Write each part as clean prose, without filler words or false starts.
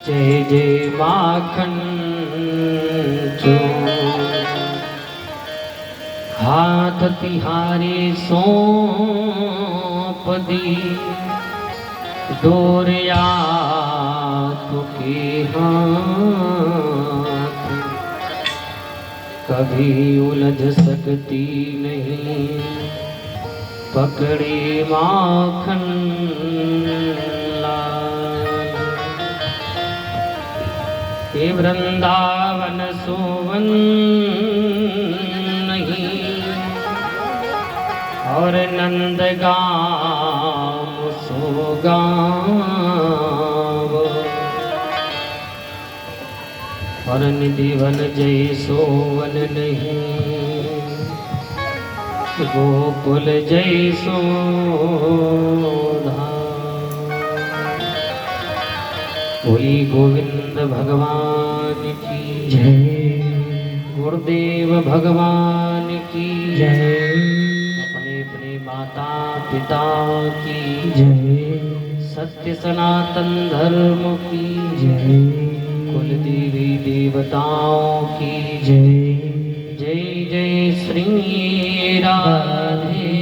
जय जय माखन जो हाथ तिहारे सौंप दी डोरिया तुके हाथ कभी उलझ सकती नहीं पकड़े माखन ये वृंदावन सोवन नहीं और नंदगाम सोगाव और निधिवन जय सोवन नहीं गोकुल जय सोधा बोली गोविंद भगवान की जय गुरुदेव भगवान की जय अपने अपने माता पिता की जय सत्य सनातन धर्म की जय कुल देवी देवताओं की जय जय जय श्री राधे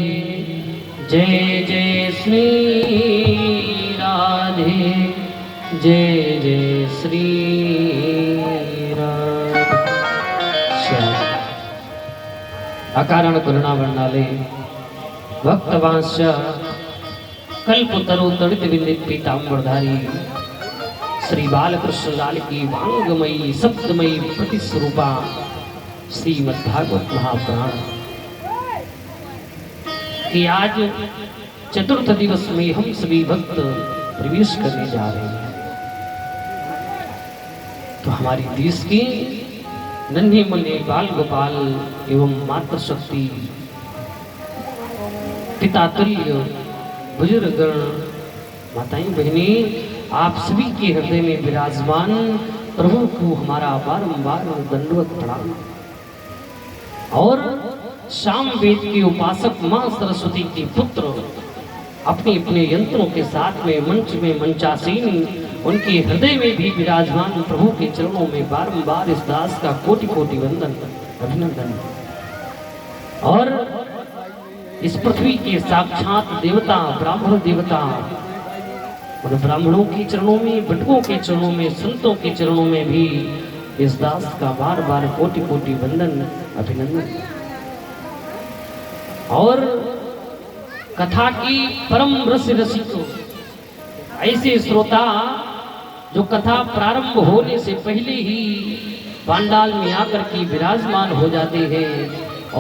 जय जय श्री राधे जय जय श्री राम। अकारण करुणा वर्णाले भक्तवांश कल्पतरु तड़ित विंदित पीतांबरधारी श्री बालकृष्ण लाल की वांगमयी सप्तमयी प्रतिस्वरूपा श्रीमद्भागवत महापुराण कि आज चतुर्थ दिवस में हम सभी भक्त प्रवेश करने जा रहे हैं। तो हमारी देश की नन्हे मुन्ने बाल गोपाल एवं मातृ शक्ति पिता तुल्य बुजुर्ग माताएं बहनें आप सभी के हृदय में विराजमान प्रभु को हमारा बारंबार दंडवत प्रणाम। और शाम वेद के उपासक मां सरस्वती के पुत्र अपने अपने यंत्रों के साथ में मंच में मंचासीन उनके हृदय में भी विराजमान प्रभु के चरणों में बारंबार इस दास का कोटि कोटि वंदन अभिनंदन। और इस पृथ्वी के साक्षात देवता ब्राह्मण देवता उन ब्राह्मणों के चरणों में बटुकों के चरणों में संतों के चरणों में भी इस दास का बार बार कोटि कोटि वंदन अभिनंदन। और कथा की परम रस रसिक ऐसे श्रोता जो कथा प्रारंभ होने से पहले ही पांडाल में आकर के विराजमान हो जाते हैं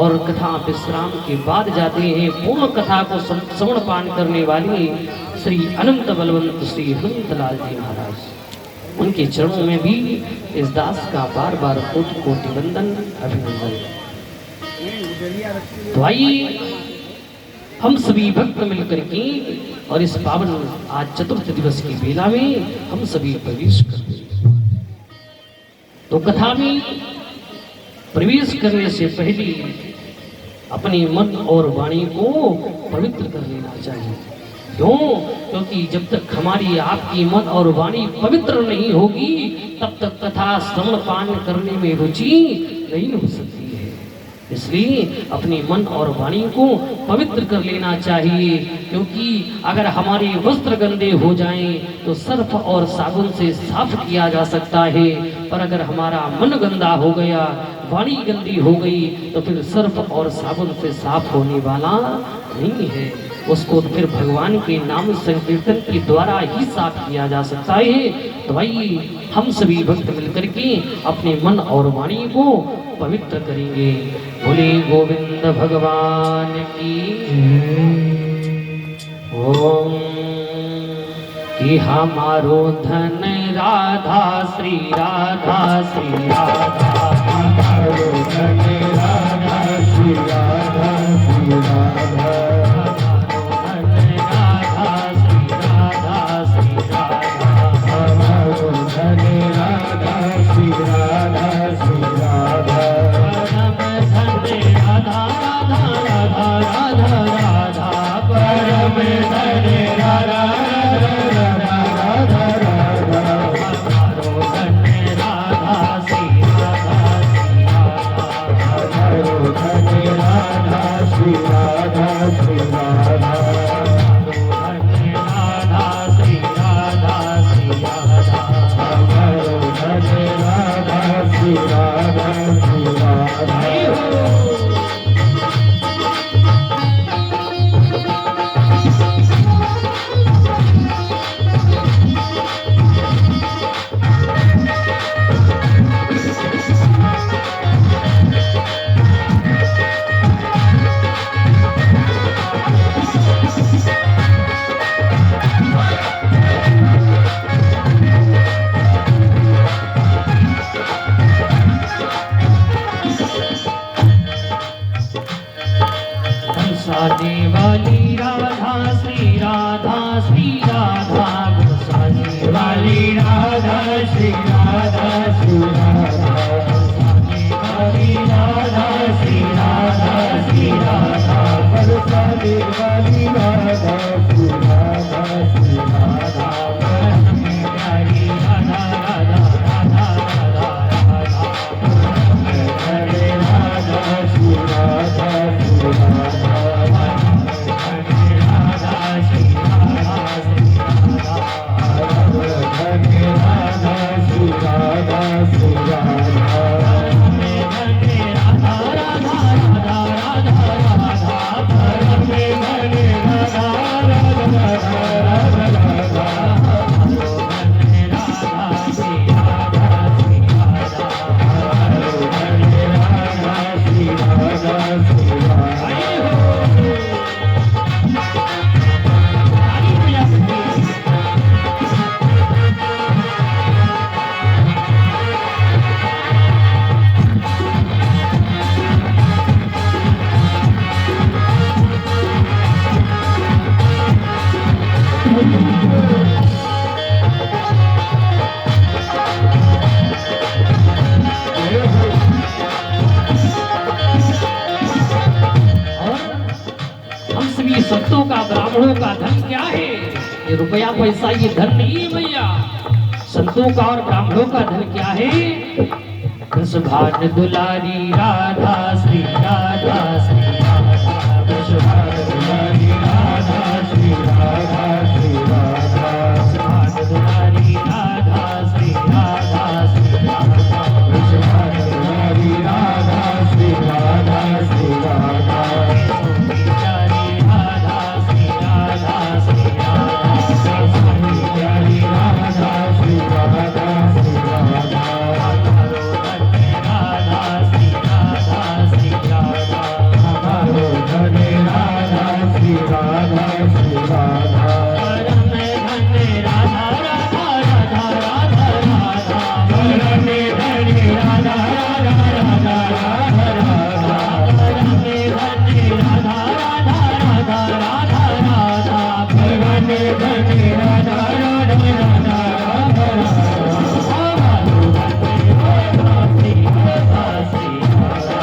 और कथा विश्राम के बाद जाते हैं। पूर्ण कथा को श्रवण पान करने वाली श्री अनंत बलवंत श्री हनुमतलाल जी महाराज उनके चरणों में भी इस दास का बार बार कोटि कोटि वंदन अभिनंदन। तो आइए हम सभी भक्त मिलकर के और इस पावन आज चतुर्थ दिवस की बेला में हम सभी प्रवेश करते हैं। तो कथा में प्रवेश करने से पहले अपने मन और वाणी को पवित्र कर लेना चाहिए। क्यों? क्योंकि जब तक हमारी आपकी मन और वाणी पवित्र नहीं होगी तब तक कथा श्रवण पान करने में रुचि नहीं हो सकती। इसलिए अपने मन और वाणी को पवित्र कर लेना चाहिए। क्योंकि अगर हमारे वस्त्र गंदे हो जाएं तो सर्फ और साबुन से साफ किया जा सकता है, पर अगर हमारा मन गंदा हो गया वाणी गंदी हो गई तो फिर सर्फ और साबुन से साफ होने वाला नहीं है। उसको फिर भगवान के नाम संकीर्तन के द्वारा ही साफ किया जा सकता है। तो आइए हम सभी भक्त मिलकर के अपने मन और वाणी को पवित्र करेंगे। बोले गोविंद भगवान की ओम। कि हमारो धन राधा श्री राधा श्री राधा हमारो धन राधा श्री राधा श्री राधा बरसाने वाली राधा श्री राधा श्री राधा, बरसाने वाली राधा श्री राधा श्री राधा, बरसाने वाली राधा श्री राधा श्री राधा, बरसाने वाली राधा श्री राधा श्री राधा, हमें प्यारी राधा राधा राधा राधा राधा, हरे राधा श्री राधा श्री राधा, हरे राधा श्री राधा श्री राधा, हरे राधा श्री राधा श्री राधा, हरे राधा राधा राधा राधा राधा, हरे हरे राधा राधा राधा राधा, हरे राधा श्री राधा श्री राधा, हरे राधा श्री राधा श्री राधा। हम सभी संतों का ब्राह्मणों का धन क्या है? ये रुपया पैसा ये धन नहीं है भैया। संतों का और ब्राह्मणों का धन क्या है? वृषभान दुलारी राधा श्री राधा श्री राधा, वृषभान दुलारी राधा श्री राधा श्री राधा, वृषभान दुलारी राधा श्री राधा श्री राधा, वृषभान दुलारी राधा श्री राधा श्री राधा, प्यारी राधा श्री राधा श्री राधा, प्यारी राधा श्री राधा श्री राधा, राधा श्री राधा श्री राधा, हमारो धने राधा श्री राधा श्री राधा, धने राधा राधा राधा राधा राधा, धने राधा राधा राधा राधा राधा, धने राधा राधा राधा राधा राधा, धने राधा राधा राधा राधा राधा, हमारो धने राधा श्री राधा श्री राधा,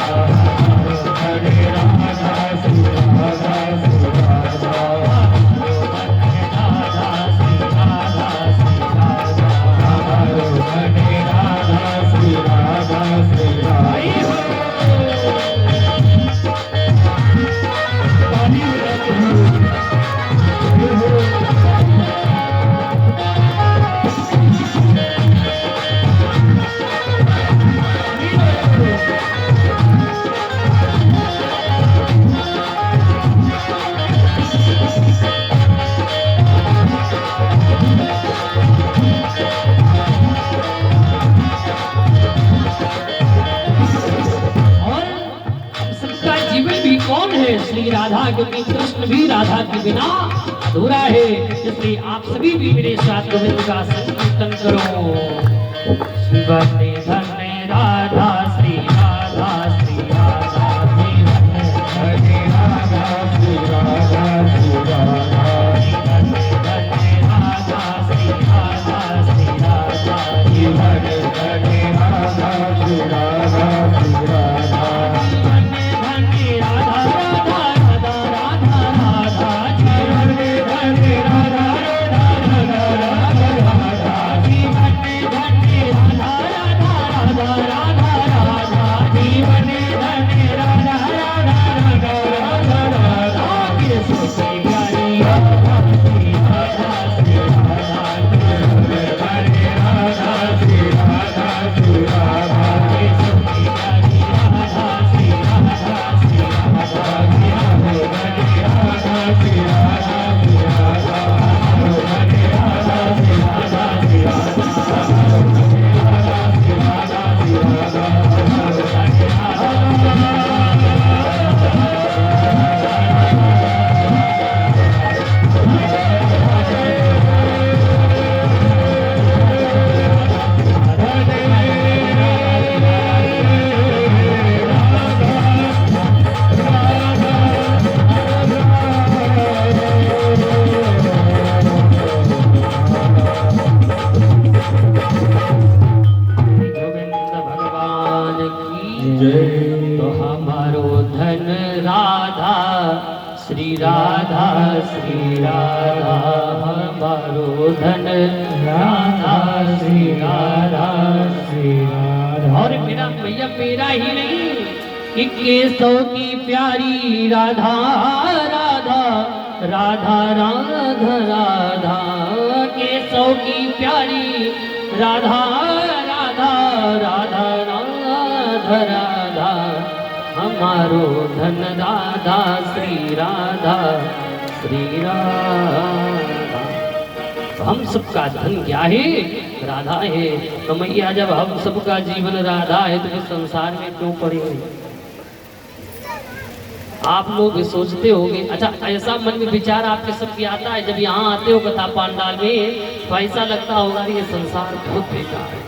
हरे राधा श्री राधा श्री राधा, हमारो धने राधा श्री राधा श्री राधा, हमारो धने राधा श्री राधा श्री राधा। और सबका जीवन भी कौन है? श्री राधा, क्योंकि कृष्ण भी राधा के बिना अधूरा है। इसलिए आप सभी भी मेरे साथ गोविंद का संकीर्तन करो। शिवने धन्य राधा श्री राधा श्री राधा, हरे राधा श्री राधा श्री राधा, धन्य राधा श्री राधा श्री राधा, हरे हरे राधा श्री राधा श्री राधा, धन्य राधा राधा राधा राधा राधा, हरे हरे राधा राधा राधा राधा राधा, धन्य राधा राधा गोविंद भगवान की जय। तो हमारो धन राधा श्री राधा हमारो धन राधा श्री राधा। और मेरा भैया मेरा ही नहीं कि केसव की प्यारी राधा राधा राधा राधा राधा, केसव की प्यारी राधा राधा राधा राधा राधा, हमारो धन राधा श्री राधा तो हम सबका धन क्या है? राधा है। तो मैया जब हम सबका जीवन राधा है तो इस संसार में क्यों पड़े हुए? आप लोग भी सोचते होंगे। अच्छा, ऐसा मन में विचार आपके सबके आता है जब यहाँ आते हो कथा पांडाल में, तो ऐसा लगता होगा ये संसार बहुत बेकार है।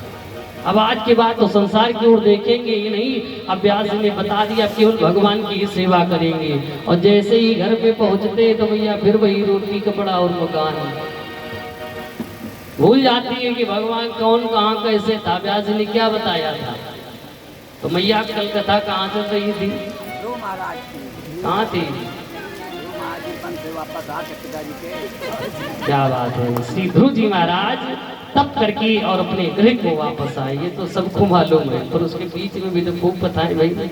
अब आज के बाद तो संसार की ओर देखेंगे ही नहीं। अब व्यास जी ने बता दिया केवल भगवान की ही सेवा करेंगे। और जैसे ही घर पे पहुंचते तो भैया फिर वही रोटी कपड़ा और मकान, भूल जाती है कि भगवान कौन कहाँ कैसे था। व्यास जी ने क्या बताया था? तो मैया कल कथा कहाँ चल रही थी? कहाँ थी? क्या बात है। श्री ध्रुव जी महाराज तप करके और अपने गृह को वापस आए, ये तो सबको मालूम है। पर उसके बीच में भी तो खूब पता है भाई।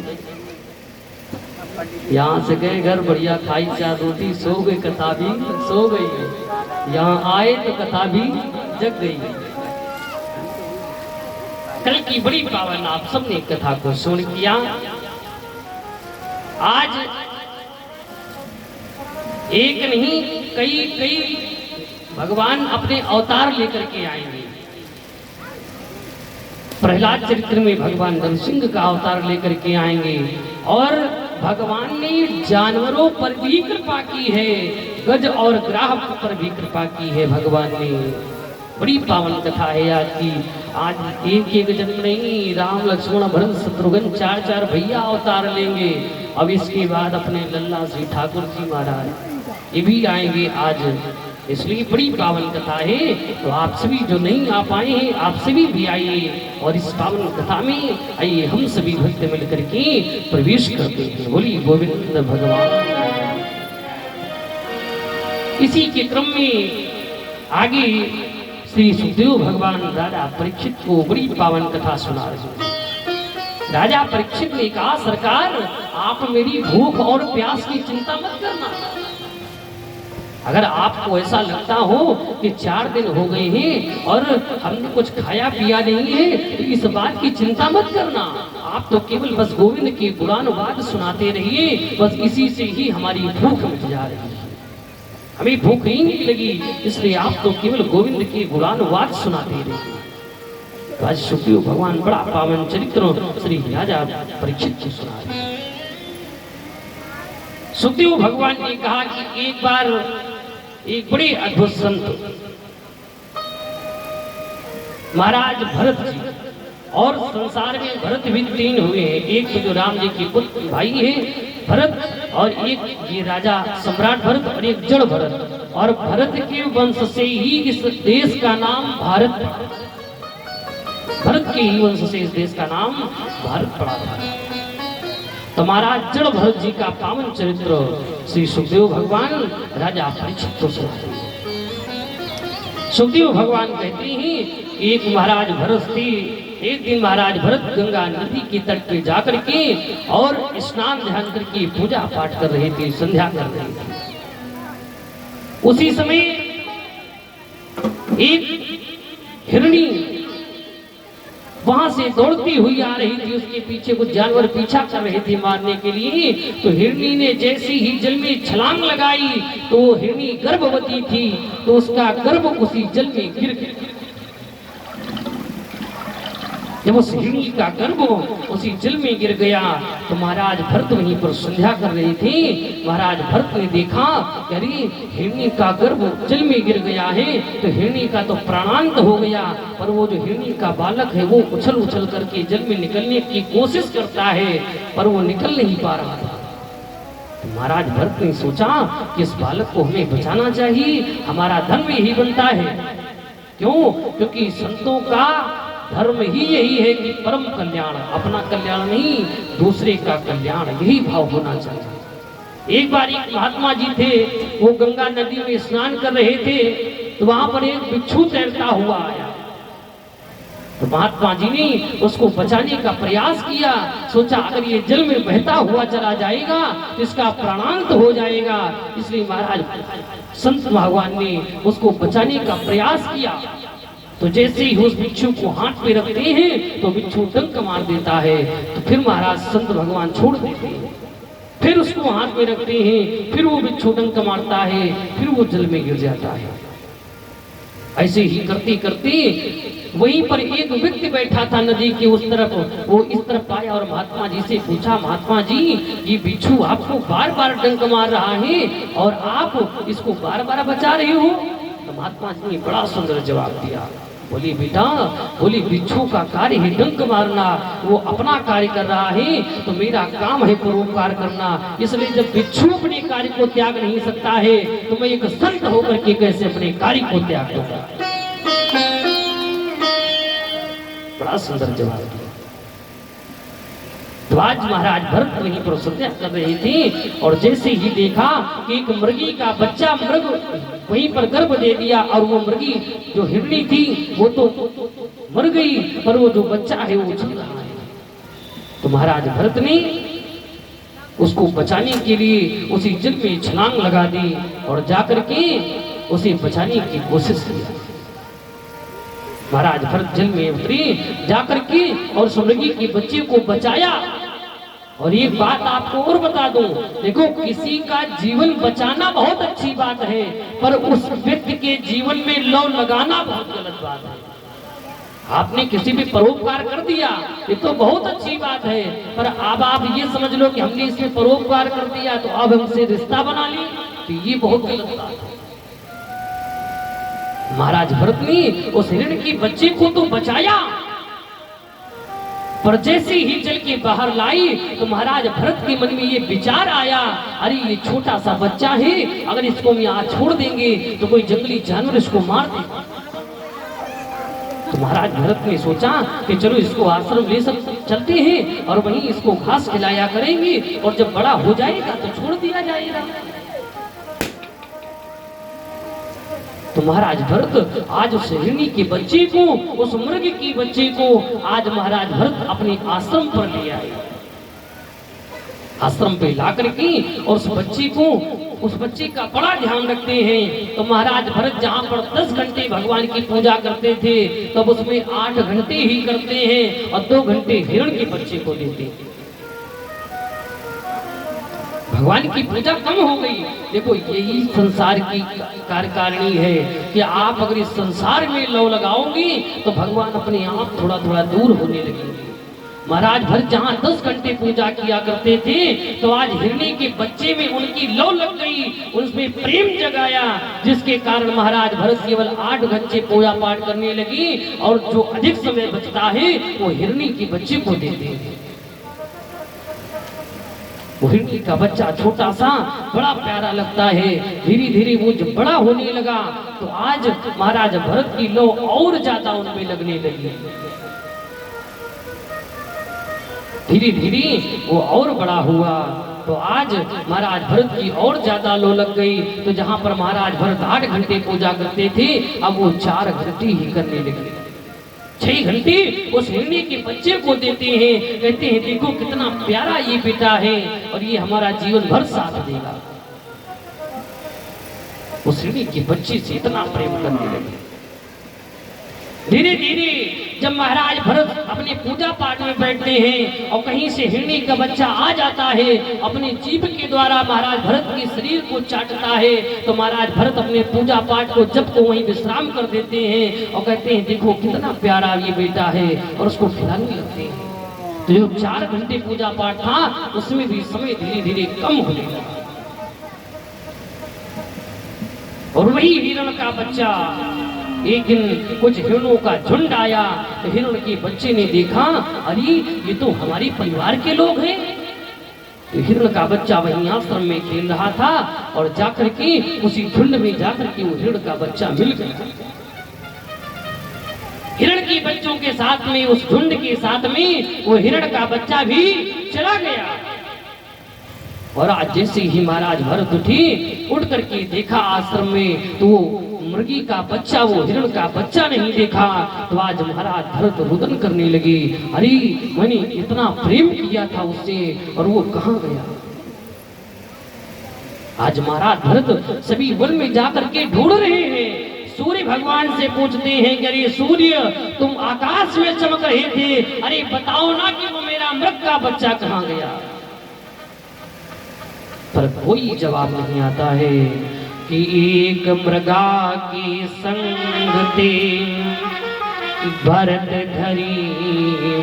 यहाँ से गए घर, बढ़िया खाई चार रोटी, सो गए, कथा भी सो गई। यहाँ आए तो कथा भी जग गई। कल की बड़ी पावन आप सबने कथा को सुन किया। आज एक नहीं कई भगवान अपने अवतार लेकर के आएंगे। प्रहलाद चरित्र में भगवान नरसिंह का अवतार लेकर के आएंगे। और भगवान ने जानवरों पर भी कृपा की है, गज और ग्राह पर भी कृपा की है भगवान ने। बड़ी पावन कथा है आज की। आज एक जन्म नहीं, राम लक्ष्मण भरत शत्रुघ्न चार भैया अवतार लेंगे। अब इसके बाद अपने लल्ला श्री ठाकुर जी महाराज ये भी आएंगे आज, इसलिए बड़ी पावन कथा है। तो आप सभी जो नहीं आ पाए हैं, आप सभी भी आइए और इस पावन कथा में आइए, हम सभी भक्त मिलकर के प्रवेश करते हैं। बोली गोविंद भगवान। इसी के क्रम में आगे श्री सुखदेव भगवान राजा परीक्षित को बड़ी पावन कथा सुना रहे। राजा परीक्षित ने कहा, सरकार आप मेरी भूख और प्यास की चिंता मत करना। अगर आपको ऐसा लगता हो कि 4 दिन हो गए हैं और हमने कुछ खाया पिया नहीं है, तो इस बात की चिंता मत करना। आप तो केवल बस गोविंद के गुणानुवाद सुनाते रहिए, बस इसी से ही हमारी भूख मिट जा रही है। हमें भूख ही नहीं लगी, इसलिए आप तो केवल गोविंद के गुणानुवाद सुनाते रहिए। तो आज सुखदेव भगवान बड़ा पावन चरित्र श्री राजा परीक्षित को सुना रहे। सुखदेव भगवान ने कहा कि एक बार एक बड़े अद्भुत संत महाराज भरत जी, और संसार में भरत भी 3 हुए हैं। एक तो जो राम जी के पुत्र भाई है भरत, और एक ये राजा सम्राट भरत, और एक जड़ भरत। और भरत के वंश से ही इस देश का नाम भारत, भरत के ही वंश से इस देश का नाम भारत पड़ा था। तो महाराज जड़ भरत जी का पावन चरित्र श्री सुखदेव भगवान राजा परीक्षित को सुनाते हैं। सुखदेव भगवान कहते हैं एक महाराज भरत थे। एक दिन महाराज भरत गंगा नदी के तट पे जाकर के और स्नान ध्यान करके पूजा पाठ कर रहे थे, संध्या कर रहे थे। उसी समय एक हिरणी वहां से दौड़ती हुई आ रही थी। उसके पीछे कुछ जानवर पीछा कर रहे थे मारने के लिए। तो हिरणी ने जैसी ही जल में छलांग लगाई, तो हिरणी गर्भवती थी, तो उसका गर्भ उसी जल में गिर गया। जब उस हिरणी का गर्भ उसी जल में गिर गया तो महाराज भरत वहीं पर संध्या कर रहे थे। महाराज भरत ने देखा कि अरे हिरणी का गर्भ जल में गिर गया है, तो हिरणी का तो प्राणांत हो गया। पर वो जो हिरणी का बालक है वो उछल उछल करके जल में निकलने की कोशिश करता है, पर वो निकल नहीं पा रहा था। तो महाराज भरत ने सोचा कि इस बालक को हमें बचाना चाहिए, हमारा धर्म यही बनता है। क्यों? क्योंकि संतों का धर्म ही यही है कि परम कल्याण, अपना कल्याण नहीं दूसरे का कल्याण, यही भाव होना चाहिए। एक बार एक महात्मा जी थे, वो गंगा नदी में स्नान कर रहे थे, तो वहां पर एक बिच्छू तैरता हुआ आया। तो महात्मा जी ने उसको बचाने का प्रयास किया, सोचा अगर ये जल में बहता हुआ चला जाएगा तो इसका प्राणांत हो जाएगा, इसलिए महाराज संत भगवान ने उसको बचाने का प्रयास किया। तो जैसे ही उस बिच्छू को हाथ पे रखते हैं तो बिच्छू डंक मार देता है, तो फिर महाराज संत भगवान छोड़ देते हैं, फिर उसको हाथ में रखते हैं, फिर वो बिच्छू डंक मारता है, फिर वो जल में गिर जाता है। ऐसे ही करते करते वहीं पर एक व्यक्ति बैठा था नदी के उस तरफ, वो इस तरफ आया और महात्मा जी से पूछा, महात्मा जी ये बिच्छू आपको बार बार डंक मार रहा है और आप इसको बार बार बचा रहे हो? तो महात्मा जी ने बड़ा सुंदर जवाब दिया, बोली बेटा, बोली बिच्छू का कार्य है डंक मारना, वो अपना कार्य कर रहा है तो मेरा काम है परोपकार करना, इसलिए जब बिच्छू अपने कार्य को त्याग नहीं सकता है तो मैं एक संत होकर के कैसे अपने कार्य को त्याग दूंगा। बड़ा सुंदर जवाब दिया। तो आज महाराज भरत वहीं पर सत्या कर रहे थे और जैसे ही देखा कि एक मृगी का बच्चा मृग वहीं पर गर्भ दे दिया और वो मृगी जो हिरणी थी वो तो मर गई, पर वो जो बच्चा है वो चल रहा है। तो महाराज भरत ने उसको बचाने के लिए उसी जल में छलांग लगा दी और जाकर के उसे बचाने की कोशिश की। महाराज भरत जल में उतरे जाकर के और उस मृगी के बच्चे को बचाया। और एक बात आपको और बता दूं, देखो किसी का जीवन बचाना बहुत अच्छी बात है, पर उस व्यक्ति के जीवन में लौ लगाना बहुत गलत बात है। आपने किसी भी परोपकार कर दिया ये तो बहुत अच्छी बात है, पर अब आप ये समझ लो कि हमने इसमें परोपकार कर दिया तो अब हमसे रिश्ता बना ली, तो ये बहुत गलत बात है। महाराज भरत ने उस हिरण के बच्चे को तो बचाया, पर जैसे ही जल के बाहर लाई तो महाराज भरत के मन में ये विचार आया, अरे ये छोटा सा बच्चा है, अगर इसको हम यहाँ छोड़ देंगे तो कोई जंगली जानवर इसको मार देगा। तो महाराज भरत ने सोचा कि चलो इसको आश्रम ले चलते हैं और वहीं इसको घास खिलाया करेंगे और जब बड़ा हो जाएगा तो छोड़ दिया जाएगा। तो महाराज भरत आज उस हिरणी के बच्चे को, उस मृग के बच्चे को आज महाराज भरत अपने आश्रम पर ले आए। आश्रम पे ला करके और उस बच्चे का बड़ा ध्यान रखते हैं। तो महाराज भरत जहाँ पर 10 घंटे भगवान की पूजा करते थे तब उसमें 8 घंटे ही करते हैं और 2 घंटे हिरण के बच्चे को देते हैं। भगवान की पूजा कम हो गई। देखो यही संसार की कार्यकारिणी है कि आप अगर इस संसार में लौ लगाओगे तो भगवान अपने आप थोड़ा थोड़ा दूर होने लगेंगे। महाराज भरत जहाँ 10 घंटे पूजा किया करते थे तो आज हिरणी के बच्चे में उनकी लौ लग गई, उसमें प्रेम जगाया, जिसके कारण महाराज भरत केवल 8 घंटे पूजा पाठ करने लगी और जो अधिक समय बचता है वो हिरणी के बच्चे को देते हैं। हिरणी का बच्चा छोटा सा बड़ा प्यारा लगता है। धीरे धीरे वो जब बड़ा होने लगा तो आज महाराज भरत की लौ और ज्यादा उनमें लगने लगी। धीरे धीरे वो और बड़ा हुआ तो आज महाराज भरत की और ज्यादा लौ लग गई। तो जहां पर महाराज भरत 8 घंटे पूजा करते थे अब वो 4 घंटे ही करने लगे। 6 घंटे उस हिरणी के बच्चे को देते हैं, कहते हैं देखो कितना प्यारा ये बेटा है और ये हमारा जीवन भर साथ देगा। उस हिरणी के बच्चे से इतना प्रेम करने लगे। धीरे धीरे जब महाराज भरत अपने पूजा पाठ में बैठते हैं और कहीं से हिरणी का बच्चा आ जाता है, अपने जीभ के द्वारा महाराज भरत के शरीर को चाटता है, तो महाराज भरत अपने पूजा पाठ को जब को वहीं विश्राम कर देते हैं और कहते हैं देखो कितना प्यारा ये बेटा है और उसको खिलाने लगते हैं। तो जो 4 घंटे पूजा पाठ था उसमें भी समय धीरे धीरे कम होने लगा। और वही हिरण का बच्चा, एक दिन कुछ हिरणों का झुंड आया तो हिरण के बच्चे ने देखा अरे ये तो हमारे परिवार के लोग हैं। तो हिरण का बच्चा वहीं आश्रम में खेल रहा था और जाकर के उसी झुंड में जाकर के वो हिरण का बच्चा मिल गया। हिरण के बच्चों के साथ में, उस झुंड के साथ में वो हिरण का बच्चा भी चला गया। और आज जैसे ही महाराज भरत उठ करके देखा आश्रम में, तो वो मुर्गी का बच्चा, वो हिरण का बच्चा नहीं देखा। तो आज महाराज भरत रुदन करने लगे, अरे मैंने इतना प्रेम किया था उससे और वो कहाँ गया। आज महाराज भरत सभी वन में जाकर के ढूंढ रहे हैं। सूर्य भगवान से पूछते हैं कि अरे सूर्य, तुम आकाश में चमक रहे थे, अरे बताओ ना कि वो मेरा मृग का बच्चा कहाँ गया। पर कोई जवाब नहीं आता है कि एक मृगा की संग ते भरत धरी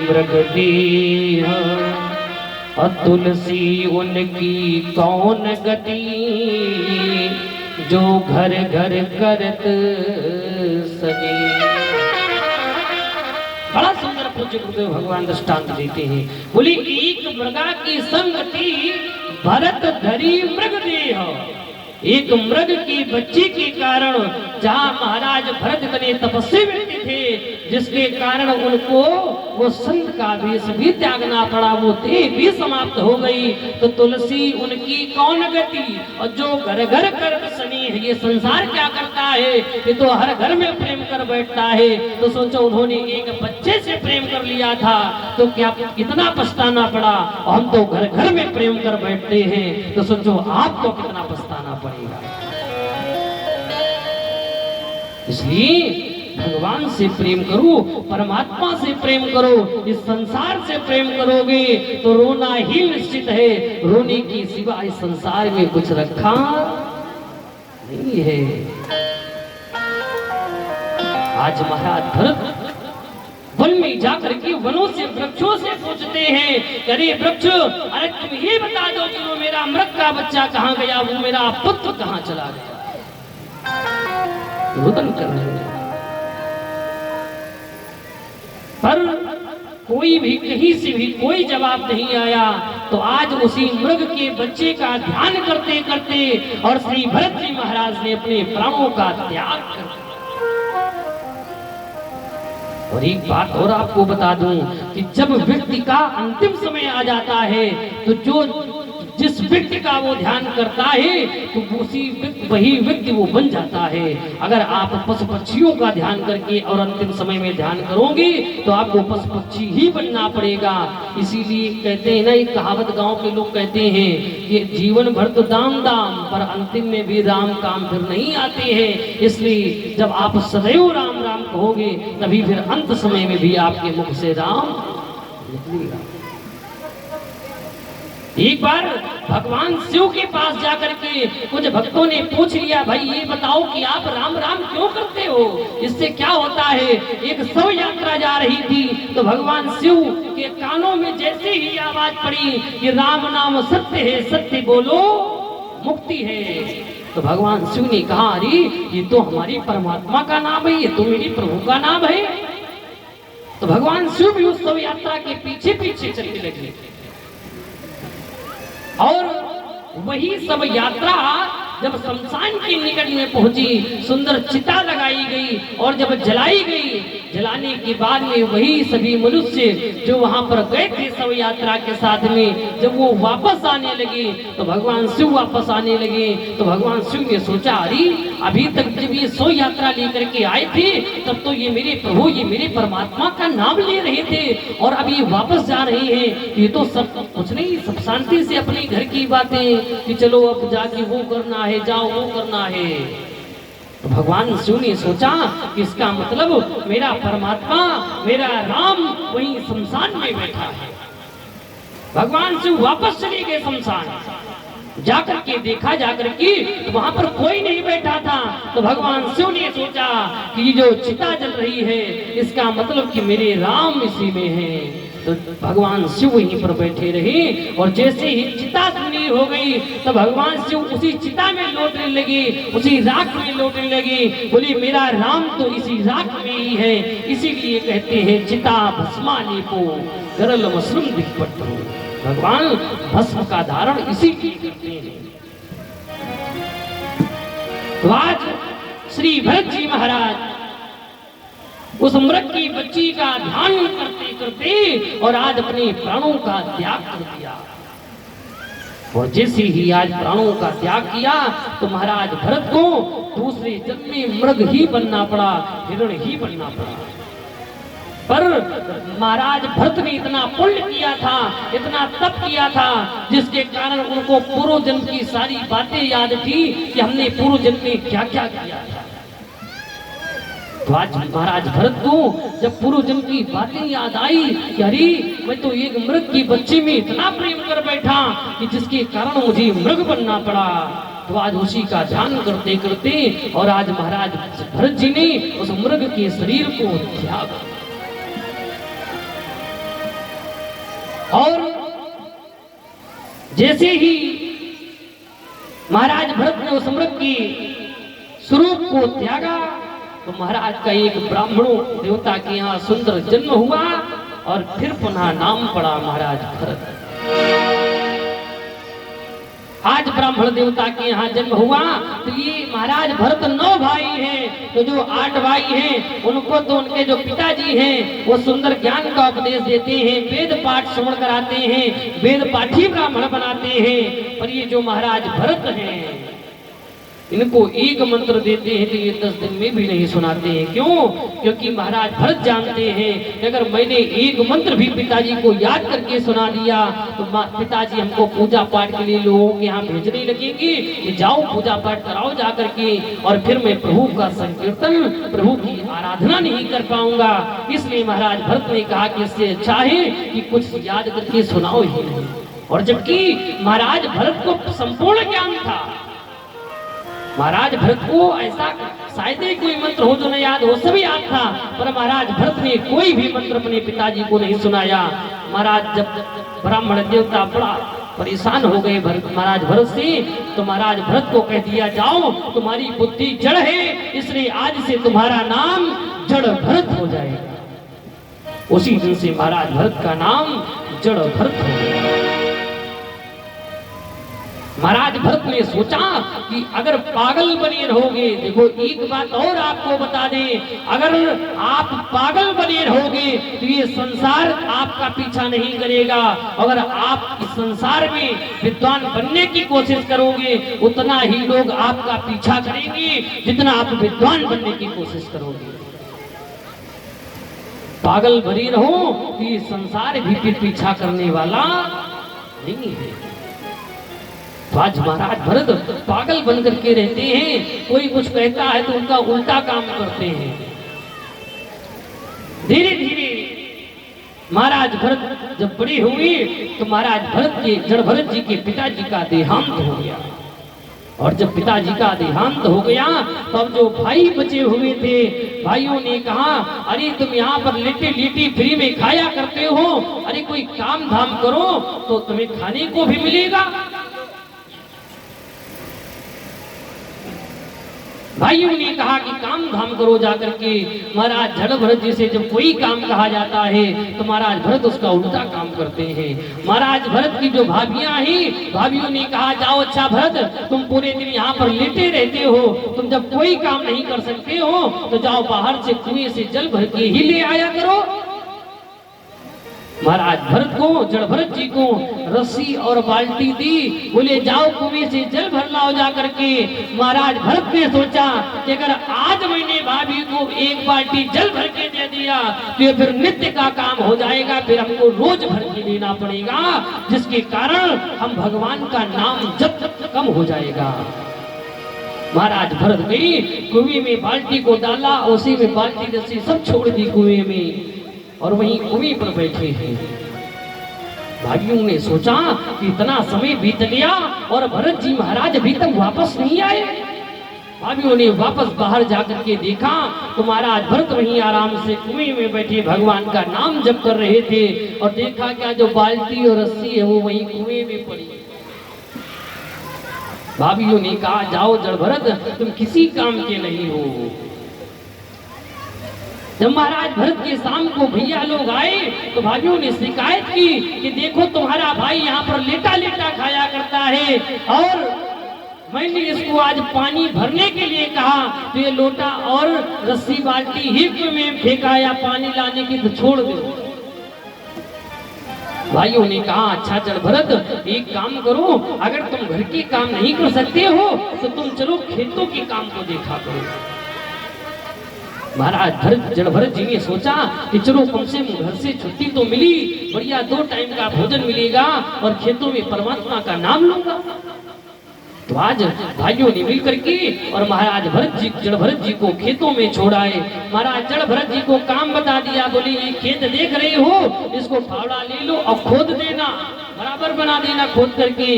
मृग देह, तुलसी उनकी कौन गति, जो घर घर करत सने। बड़ा सुंदर पूज्य गुरुदेव भगवान दृष्टांत देते हैं। बोली एक मृगा की संगति भरत धरी मृग देह, एक मृग की बच्ची के कारण, जहाँ महाराज भरत इतने तपस्वी व्यक्ति थे जिसके कारण उनको वो संत का वेश भी त्यागना पड़ा, वो देह भी समाप्त हो गई। तो तुलसी उनकी कौन गति, और जो घर घर कर सनी है, ये संसार क्या करता है, ये तो हर घर में प्रेम कर बैठता है। तो सोचो उन्होंने एक बच्चे से प्रेम कर लिया था तो क्या कितना पछताना पड़ा, और हम तो घर घर में प्रेम कर बैठते हैं। तो सोचो आपको कितना पछताना पड़ेगा। इसलिए भगवान से प्रेम करो, परमात्मा से प्रेम करो, इस संसार से प्रेम करोगे तो रोना ही निश्चित है। रोने की सिवा इस संसार में कुछ रखा नहीं है। आज महाराज भरत वन में जाकर के वनों से, वृक्षों से पूछते हैं, अरे वृक्ष, अरे तुम ये बता दो कि वो मेरा मृग का बच्चा कहाँ गया, वो मेरा पुत्र कहाँ चला गया। रुदन कर रहे हैं, पर कोई भी कहीं से भी कोई जवाब नहीं आया। तो आज उसी मृग के बच्चे का ध्यान करते करते और श्री भरत जी महाराज ने अपने प्राणों का त्याग कर दिया। और एक बात और आपको बता दूं कि जब व्यक्ति का अंतिम समय आ जाता है तो जिस व्यक्ति का वो ध्यान करता है तो वही व्यक्ति वो बन जाता है। अगर आप पशु पक्षियों का ध्यान करके और अंतिम समय में ध्यान करोगे तो आपको पशु पक्षी ही बनना पड़ेगा। इसीलिए कहते हैं ना, एक कहावत गांव के लोग कहते हैं कि जीवन भर तो दाम दाम, पर अंतिम में भी राम काम फिर नहीं आते हैं। इसलिए जब आप सदैव राम राम कहोगे तभी फिर अंत समय में भी आपके मुख से राम निकलेगा। एक बार भगवान शिव के पास जाकर के कुछ भक्तों ने पूछ लिया, भाई ये बताओ कि आप राम राम क्यों करते हो, इससे क्या होता है। एक शव यात्रा जा रही थी तो भगवान शिव के कानों में जैसे ही आवाज पड़ी कि राम नाम सत्य है, सत्य बोलो मुक्ति है, तो भगवान शिव ने कहा, अरे ये तो हमारी परमात्मा का नाम है, ये तो मेरी प्रभु का नाम है। तो भगवान शिव भी उस शव यात्रा के पीछे पीछे चलने लगे और वही सब यात्रा जब शमशान के निकट में पहुंची, सुंदर चिता लगाई गई और जब जलाई गई, जलाने के बाद में वही सभी मनुष्य जो वहां पर गए थे सब यात्रा के साथ में, जब वो वापस आने लगे तो भगवान शिव वापस आने लगे। तो भगवान शिव ने सोचा, अरे अभी तक जब ये सो यात्रा लेकर के आए थे तब तो ये मेरे प्रभु, ये मेरे परमात्मा का नाम ले रहे थे और अब ये वापस जा रहे हैं, ये तो सब कुछ नहीं, सब शांति से अपने घर की बातें कि चलो अब जाके वो करना है, जाओ वो करना है। तो भगवान शिव ने सोचा कि इसका मतलब मेरा परमात्मा, मेरा राम वहीं शमशान में बैठा है। भगवान शिव वापस चले गए शमशान, जाकर के देखा जाकर के तो वहां पर कोई नहीं बैठा था। तो भगवान शिव ने सोचा कि ये जो चिता जल रही है इसका मतलब कि मेरे राम इसी में है। तो भगवान शिव वहीं पर बैठे रहे और जैसे ही चिता सुनी हो गई तो भगवान शिव उसी चिता में लौटने लगे, उसी राख में लौटने लगे। बोली मेरा राम तो इसी राख में ही है, इसीलिए कहते हैं चिता भस्मानी को गरल मशरूम दिखपट हो। भगवान भस्म का धारण इसी के करते हैं। तो आज श्री भरत जी महाराज उस मृग की बच्ची का ध्यान करते करते और आज अपने प्राणों का त्याग कर दिया। और जैसे ही आज प्राणों का त्याग किया तो महाराज भरत को दूसरे जन्म में मृग ही बनना पड़ा, हिरण ही बनना पड़ा। पर महाराज भरत ने इतना पुण्य किया था, इतना तप किया था, जिसके कारण उनको पूर्व जन्म की सारी बातें याद थी कि हमने पूर्व जन्म में क्या क्या किया था। तो आज महाराज भरत को जब पूर्व जन्म की बातें याद आई कि अरे मैं तो एक मृग की बच्ची में इतना प्रेम कर बैठा कि जिसके कारण मुझे मृग बनना पड़ा, तो आज उसी का ध्यान करते करते और आज महाराज भरत जी ने उस मृग के शरीर को त्याग। और जैसे ही महाराज भरत ने उस मृग की स्वरूप को त्यागा तो महाराज का एक ब्राह्मणों देवता के यहाँ सुंदर जन्म हुआ और फिर पुनः नाम पड़ा महाराज भरत। आज ब्राह्मण देवता के यहाँ जन्म हुआ तो ये महाराज भरत 9 भाई हैं, तो जो 8 भाई हैं उनको तो उनके जो पिताजी हैं वो सुंदर ज्ञान का उपदेश देते हैं, वेद पाठ श्रवण कराते हैं, वेद पाठी ब्राह्मण बनाते हैं। पर ये जो महाराज भरत हैं इनको एक मंत्र देते हैं तो ये 10 दिन में भी नहीं सुनाते हैं। क्यों? क्योंकि महाराज भरत जानते हैं कि अगर मैंने एक मंत्र भी पिताजी को याद करके सुना दिया तो पिताजी हमको पूजा पाठ के लिए लोगों के यहाँ भेजने लगेंगे कि जाओ पूजा पाठ कराओ जा करके, और फिर मैं प्रभु का संकीर्तन, प्रभु की आराधना नहीं कर पाऊंगा। इसलिए महाराज भरत ने कहा कि इससे अच्छा है कि कुछ याद करके सुनाओ ही नहीं। और जबकि महाराज भरत को संपूर्ण ज्ञान था, महाराज भरत को ऐसा शायद ही कोई मंत्र हो जो न याद हो, सभी याद था, पर महाराज भरत ने कोई भी मंत्र अपने पिताजी को नहीं सुनाया। महाराज जब ब्राह्मण देवता बड़ा परेशान हो गए महाराज भरत से, तो महाराज भरत को कह दिया जाओ तुम्हारी बुद्धि जड़ है, इसलिए आज से तुम्हारा नाम जड़ भरत हो जाएगा। उसी दिन से महाराज भरत का नाम जड़ भरत हो गया। महाराज भरत ने सोचा कि अगर पागल बने रहोगे, देखो एक बात और आपको बता दें, अगर आप पागल बने रहोगे तो ये संसार आपका पीछा नहीं करेगा। अगर आप इस संसार में विद्वान बनने की कोशिश करोगे उतना ही लोग आपका पीछा करेंगे जितना आप विद्वान बनने की कोशिश करोगे। पागल बने रहो तो ये संसार भी फिर पीछा करने वाला नहीं है। तो आज महाराज भरत पागल बन करके रहते हैं, कोई कुछ कहता है तो उनका उल्टा काम करते हैं। धीरे धीरे महाराज भरत जब बड़े हुए तो महाराज भरत के जड़ भरत जी के पिताजी का देहांत हो गया। और जब पिताजी का देहांत हो गया तब जो भाई बचे हुए थे, भाइयों ने कहा अरे तुम यहाँ पर लेटे लेटे फ्री में खाया करते हो, अरे कोई काम धाम करो तो तुम्हें खाने को भी मिलेगा। भाइयों ने कहा कि काम धाम करो जाकर के। महाराज जड़ भरत जी से जब कोई काम कहा जाता है तो महाराज भरत उसका उल्टा काम करते हैं। महाराज भरत की जो भाभियां हैं, भाभियों ने कहा जाओ अच्छा भरत तुम पूरे दिन यहाँ पर लेटे रहते हो, तुम जब कोई काम नहीं कर सकते हो तो जाओ बाहर से कुएं से जल भर के ही ले आया करो। महाराज भरत को, जड़ भरत जी को रस्सी और बाल्टी दी, बोले जाओ कुएं से जल भर लाओ जा करके। महाराज भरत ने सोचा कि अगर आज मैंने भाभी को एक बाल्टी जल भर के दे दिया तो ये फिर नित्य का काम हो जाएगा, फिर हमको रोज भर के देना पड़ेगा, जिसके कारण हम भगवान का नाम जब कम हो जाएगा। महाराज भरत गई, कुएं में बाल्टी को डाला, उसी में बाल्टी रस्सी सब छोड़ दी कुएं में, और वहीं कुएं पर बैठे हैं। भाइयों ने सोचा कि इतना समय बीत गया और भरत जी महाराज अभी तक वापस नहीं आए। भाइयों ने वापस बाहर जाकर के देखा तो महाराज भरत वहीं आराम से कुएं में बैठे भगवान का नाम जप कर रहे थे, और देखा क्या जो बाल्टी और रस्सी है वो वहीं कुएं में पड़ी। भाइयों ने कहा जाओ जड़ भरत तुम किसी काम के नहीं हो। जब महाराज भरत के शाम को भैया लोग आए तो भाइयों ने शिकायत की कि देखो तुम्हारा भाई यहाँ पर लेटा लेटा खाया करता है और मैंने इसको आज पानी भरने के लिए कहा तो ये लोटा और रस्सी बाल्टी हिप में फेंका या पानी लाने की तो छोड़ दो। भाइयों ने कहा अच्छा चल भरत एक काम करो, अगर तुम घर के काम नहीं कर सकते हो तो तुम चलो खेतों के काम को देखा करो। महाराज जड़ भरत जी ने सोचा कि चलो कम से कम घर से छुट्टी तो मिली, बढ़िया 2 टाइम का भोजन मिलेगा और खेतों में परमात्मा का नाम लूंगा। तो आज भाइयों ने मिल करके और महाराज जड़ भरत जी को खेतों में छोड़ाए। महाराज जड़ भरत जी को काम बता दिया, बोले ये खेत देख रहे हो, इसको फावड़ा ले लो और खोद देना, बराबर बना देना खोद करके।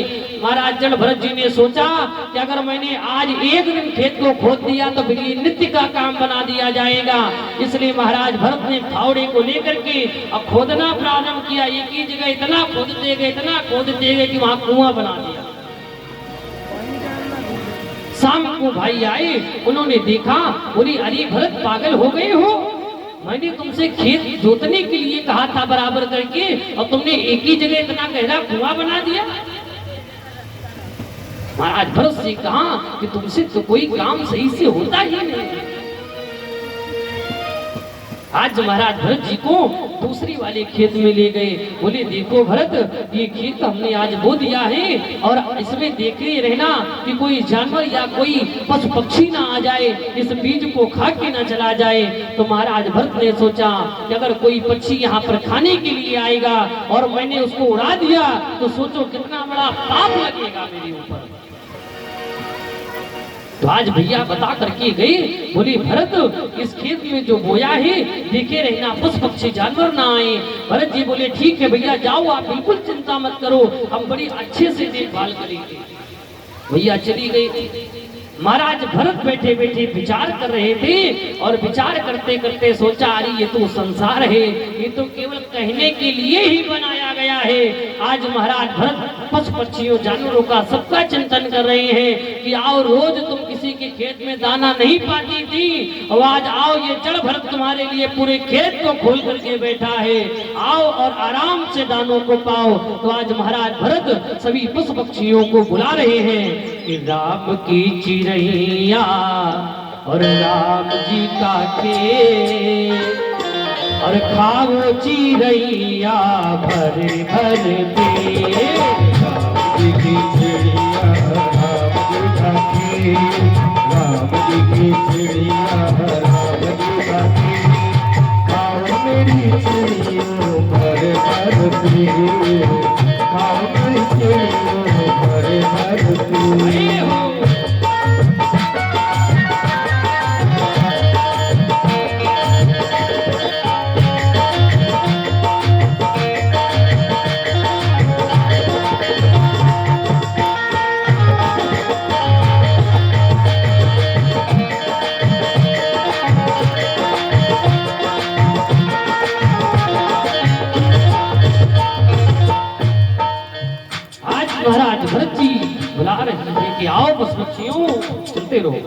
महाराज जड़ भरत जी ने सोचा कि अगर मैंने आज एक दिन खेत को खोद दिया तो फिर ये नित्य का काम बना दिया जाएगा। इसलिए महाराज भरत ने फावड़े को लेकर के अब खोदना प्रारंभ किया। एक ही जगह इतना खोदते गए कि वहां कुआं बना दिया। शाम को भाई आए, उन्होंने देखा, बोली अरे भरत पागल हो गए हो, मैंने तुमसे खेत जोतने के लिए कहा था बराबर करके और तुमने एक ही जगह इतना गहरा कुआं बना दिया। महाराज भरत से कहा कि तुमसे तो कोई काम सही से होता ही नहीं। आज महाराज भरत जी को दूसरी वाले खेत में ले गए, बोले देखो भरत ये खेत हमने आज बो दिया है और इसमें देखे रहना कि कोई जानवर या कोई पशु पक्षी ना आ जाए, इस बीज को खा के ना चला जाए। तो महाराज भरत ने सोचा कि अगर कोई पक्षी यहाँ पर खाने के लिए आएगा और मैंने उसको उड़ा दिया तो सोचो कितना बड़ा पाप लगेगा मेरे ऊपर। तो आज भैया बता करके गए, बोली भरत इस खेत में जो बोया है देखे रहना पशु पक्षी जानवर ना आए। भरत जी बोले ठीक है भैया जाओ, आप बिल्कुल चिंता मत करो, हम बड़ी अच्छे से देखभाल करेंगे। भैया चली गई। महाराज भरत बैठे बैठे विचार कर रहे थे और विचार करते करते सोचा अरे ये तो संसार है, ये तो केवल कहने के लिए ही बनाया गया है। आज महाराज भरत पशु पक्षियों जानवरों का सबका चिंतन कर रहे हैं कि आओ रोज तुम किसी के खेत में दाना नहीं पाती थी और आज आओ ये जड़ भरत तुम्हारे लिए पूरे खेत को खोल करके बैठा है, आओ और आराम से दानों को पाओ। तो आज महाराज भरत सभी पशु पक्षियों को बुला रहे हैं कि राम की चिड़ैया और राम जी का खेत और खाओ चिड़ैया भर भर पेट। राम जी की चिड़िया राम जी का खेत, राम जी की चिड़िया राम जी का खेत, खाओ मेरी चिड़ियों भर भर पेट, खाओ मेरी चिड़ियों भर भर पेट। महाराज भरत जी बुला रहे हैं कि आओ पशु पक्षियों चलते रहो,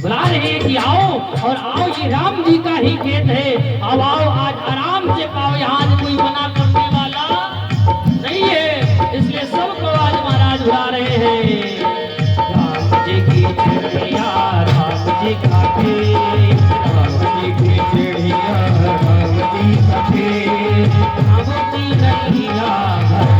बुला रहे हैं कि आओ और आओ ये राम जी का ही खेत है, अब आओ आज आराम से पाओ, यहाँ कोई मना करने वाला नहीं है, इसलिए सबको आज महाराज बुला रहे हैं। राम जी की चिड़िया राम जी का खेत, राम जी की चिड़िया राम जी का खेत, खाओ चिड़ैया भरे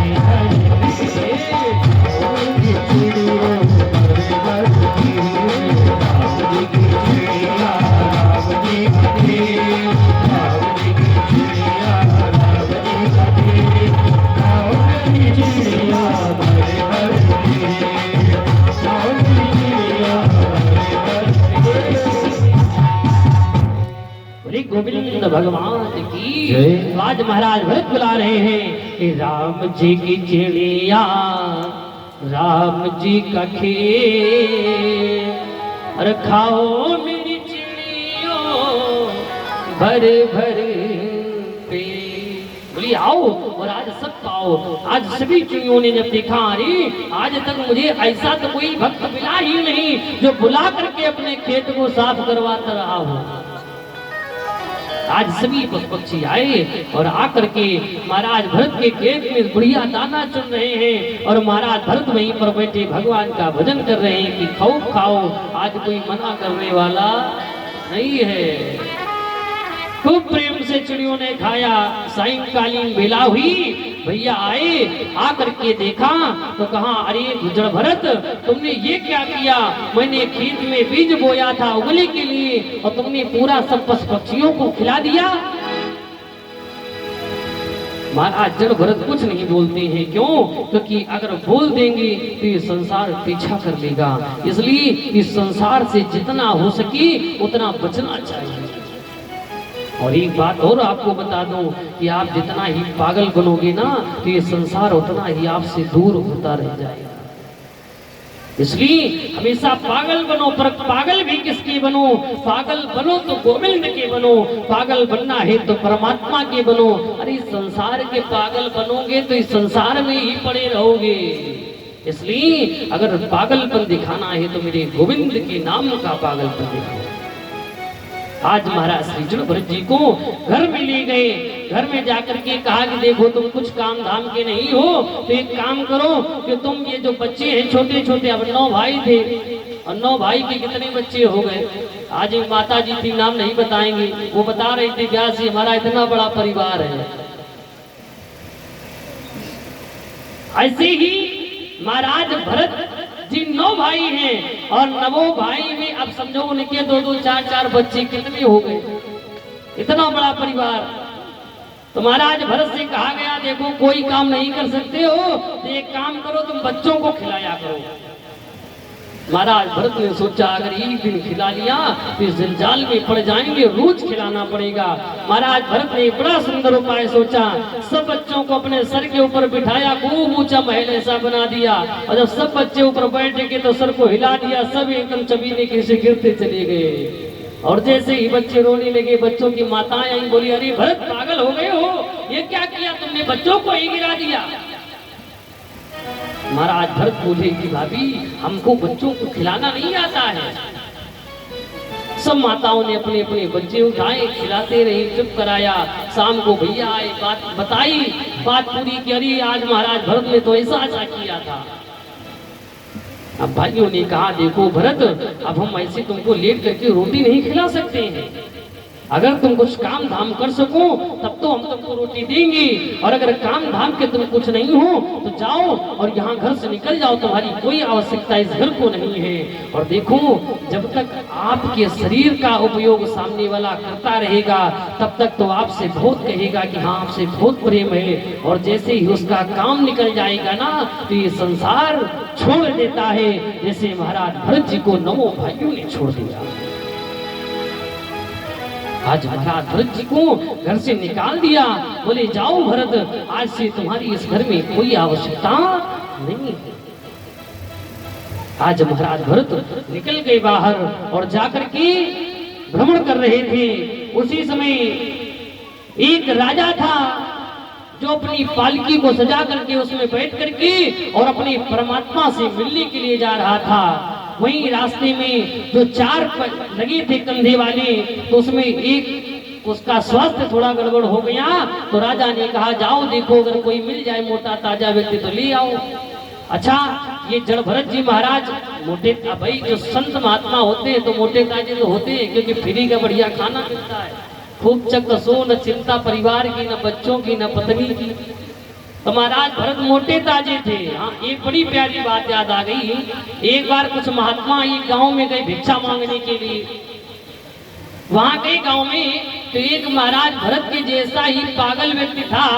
भरे गोविंद भगवान की जय। आज महाराज भरत बुला रहे हैं कि राम जी की चिड़िया राम जी का खेत और खाओ मेरी चिड़ियों भर भर पेट। बोली आओ और आज सब पाओ। आज सभी चिड़ियों ने जब देखा अरे आज तक मुझे ऐसा तो कोई भक्त मिला ही नहीं जो बुला करके अपने खेत को साफ करवाता रहा हो। आज सभी पशु पक्षी आए और आकर के महाराज भरत के खेत में बढ़िया दाना चुन रहे हैं और महाराज भरत वहीं पर बैठे भगवान का भजन कर रहे हैं कि खाओ खाओ, आज कोई मना करने वाला नहीं है। खूब प्रेम से चिड़ियों ने खाया। सायंकालीन बेला हुई, भैया आए, आकर के देखा तो कहा अरे गुजर भरत, तुमने ये क्या किया? मैंने खेत में बीज बोया था उगने के लिए और तुमने पूरा सब पशु पक्षियों को खिला दिया। महाराज जड़ भरत कुछ नहीं बोलते हैं, क्यों? क्योंकि अगर बोल देंगे तो ये संसार पीछा कर लेगा, इसलिए इस संसार से जितना हो सके उतना बचना चाहिए। और एक बात और आपको बता दूं कि आप जितना ही पागल बनोगे ना तो ये संसार उतना ही आपसे दूर होता रह जाएगा। इसलिए हमेशा पागल बनो, पर पागल भी किसके बनो? पागल बनो तो गोविंद के बनो, पागल बनना है तो परमात्मा के बनो। अरे संसार के पागल बनोगे तो इस संसार में ही पड़े रहोगे। इसलिए अगर पागलपन दिखाना है तो मेरे गोविंद के नाम का पागलपन दिखाओ। आज महाराज श्री जड़ भरत जी को घर में ले गए। घर में जाकर के कहा कि देखो तुम कुछ काम धाम के नहीं हो, तो एक काम करो कि तुम ये जो बच्चे हैं छोटे छोटे, अब 9 भाई थे और 9 भाई के कितने बच्चे हो गए? आज एक माता जी थी, नाम नहीं बताएंगे, वो बता रही थी व्यासी हमारा इतना बड़ा परिवार है। ऐसे ही महाराज भरत जी 9 भाई हैं और 9 भाई में अब समझो उनके 2-2 4-4 बच्चे कितने हो गए? इतना बड़ा परिवार। तो महाराज भरत से कहा गया देखो कोई काम नहीं कर सकते हो तो एक काम करो, तुम बच्चों को खिलाया करो। महाराज भरत ने सोचा अगर एक दिन खिला लिया तो इस जंजाल में पड़ जाएंगे, रोज खिलाना पड़ेगा। महाराज भरत ने बड़ा सुंदर उपाय सोचा। सब बच्चों को अपने सर के ऊपर बिठाया, खूब ऊंचा महल ऐसा बना दिया और जब सब बच्चे ऊपर बैठ गए तो सर को हिला दिया, सब एकदम चबीने के से गिरते चले गए। और जैसे ही बच्चे रोने लगे, बच्चों की माताएं आई, बोली अरे भरत पागल हो गए हो, ये क्या किया तुमने? बच्चों को ही गिरा दिया। महाराज भरत बोले कि भाभी हमको बच्चों को खिलाना नहीं आता है। सब माताओं ने अपने अपने बच्चे उठाए, खिलाते रहे, चुप कराया। शाम को भैया आए, बात बताई, बात पूरी की, अरे आज महाराज भरत ने तो ऐसा ऐसा किया था। अब भाइयों ने कहा देखो भरत, अब हम ऐसे तुमको लेट करके रोटी नहीं खिला सकते हैं। अगर तुम कुछ काम धाम कर सको तब तो हम तुमको रोटी देंगे, और अगर काम धाम के तुम कुछ नहीं हो तो जाओ और यहाँ घर से निकल जाओ, तुम्हारी कोई आवश्यकता इस घर को नहीं है। और देखो जब तक आपके शरीर का उपयोग सामने वाला करता रहेगा तब तक तो आपसे बहुत कहेगा कि हाँ आपसे बहुत प्रेम है, और जैसे ही उसका काम निकल जाएगा ना तो ये संसार छोड़ देता है, जैसे महाराज भरत जी को 9 भाइयों ने छोड़ दिया। आज महाराज भरत जी को घर से निकाल दिया, बोले जाओ भरत, आज से तुम्हारी इस घर में कोई आवश्यकता नहीं है। आज महाराज भरत निकल गए बाहर और जाकर के भ्रमण कर रहे थे। उसी समय एक राजा था जो अपनी पालकी को सजा करके उसमें बैठ करके और अपने परमात्मा से मिलने के लिए जा रहा था। वहीं रास्ते में जो 4 लगे थे कंधे वाले, तो उसमें एक उसका स्वास्थ्य थोड़ा गड़बड़ हो गया। तो राजा ने कहा जाओ देखो अगर कोई मिल जाए मोटा ताजा व्यक्ति तो ले आओ। अच्छा ये जड़ भरत जी महाराज मोटे, भाई जो संत महात्मा होते हैं तो मोटे ताजे तो होते हैं, क्योंकि फ्री का बढ़िया खाना मिलता है, खूब चक सो, न चिंता परिवार की, न बच्चों की, न पत्नी की। तो महाराज भरत मोटे ताजे थे। हाँ एक बड़ी प्यारी बात याद आ गई। एक बार कुछ महात्मा एक गांव में गए भिक्षा मांगने के लिए। वहां गए गांव में तो एक महाराज भरत के जैसा ही पागल व्यक्ति था,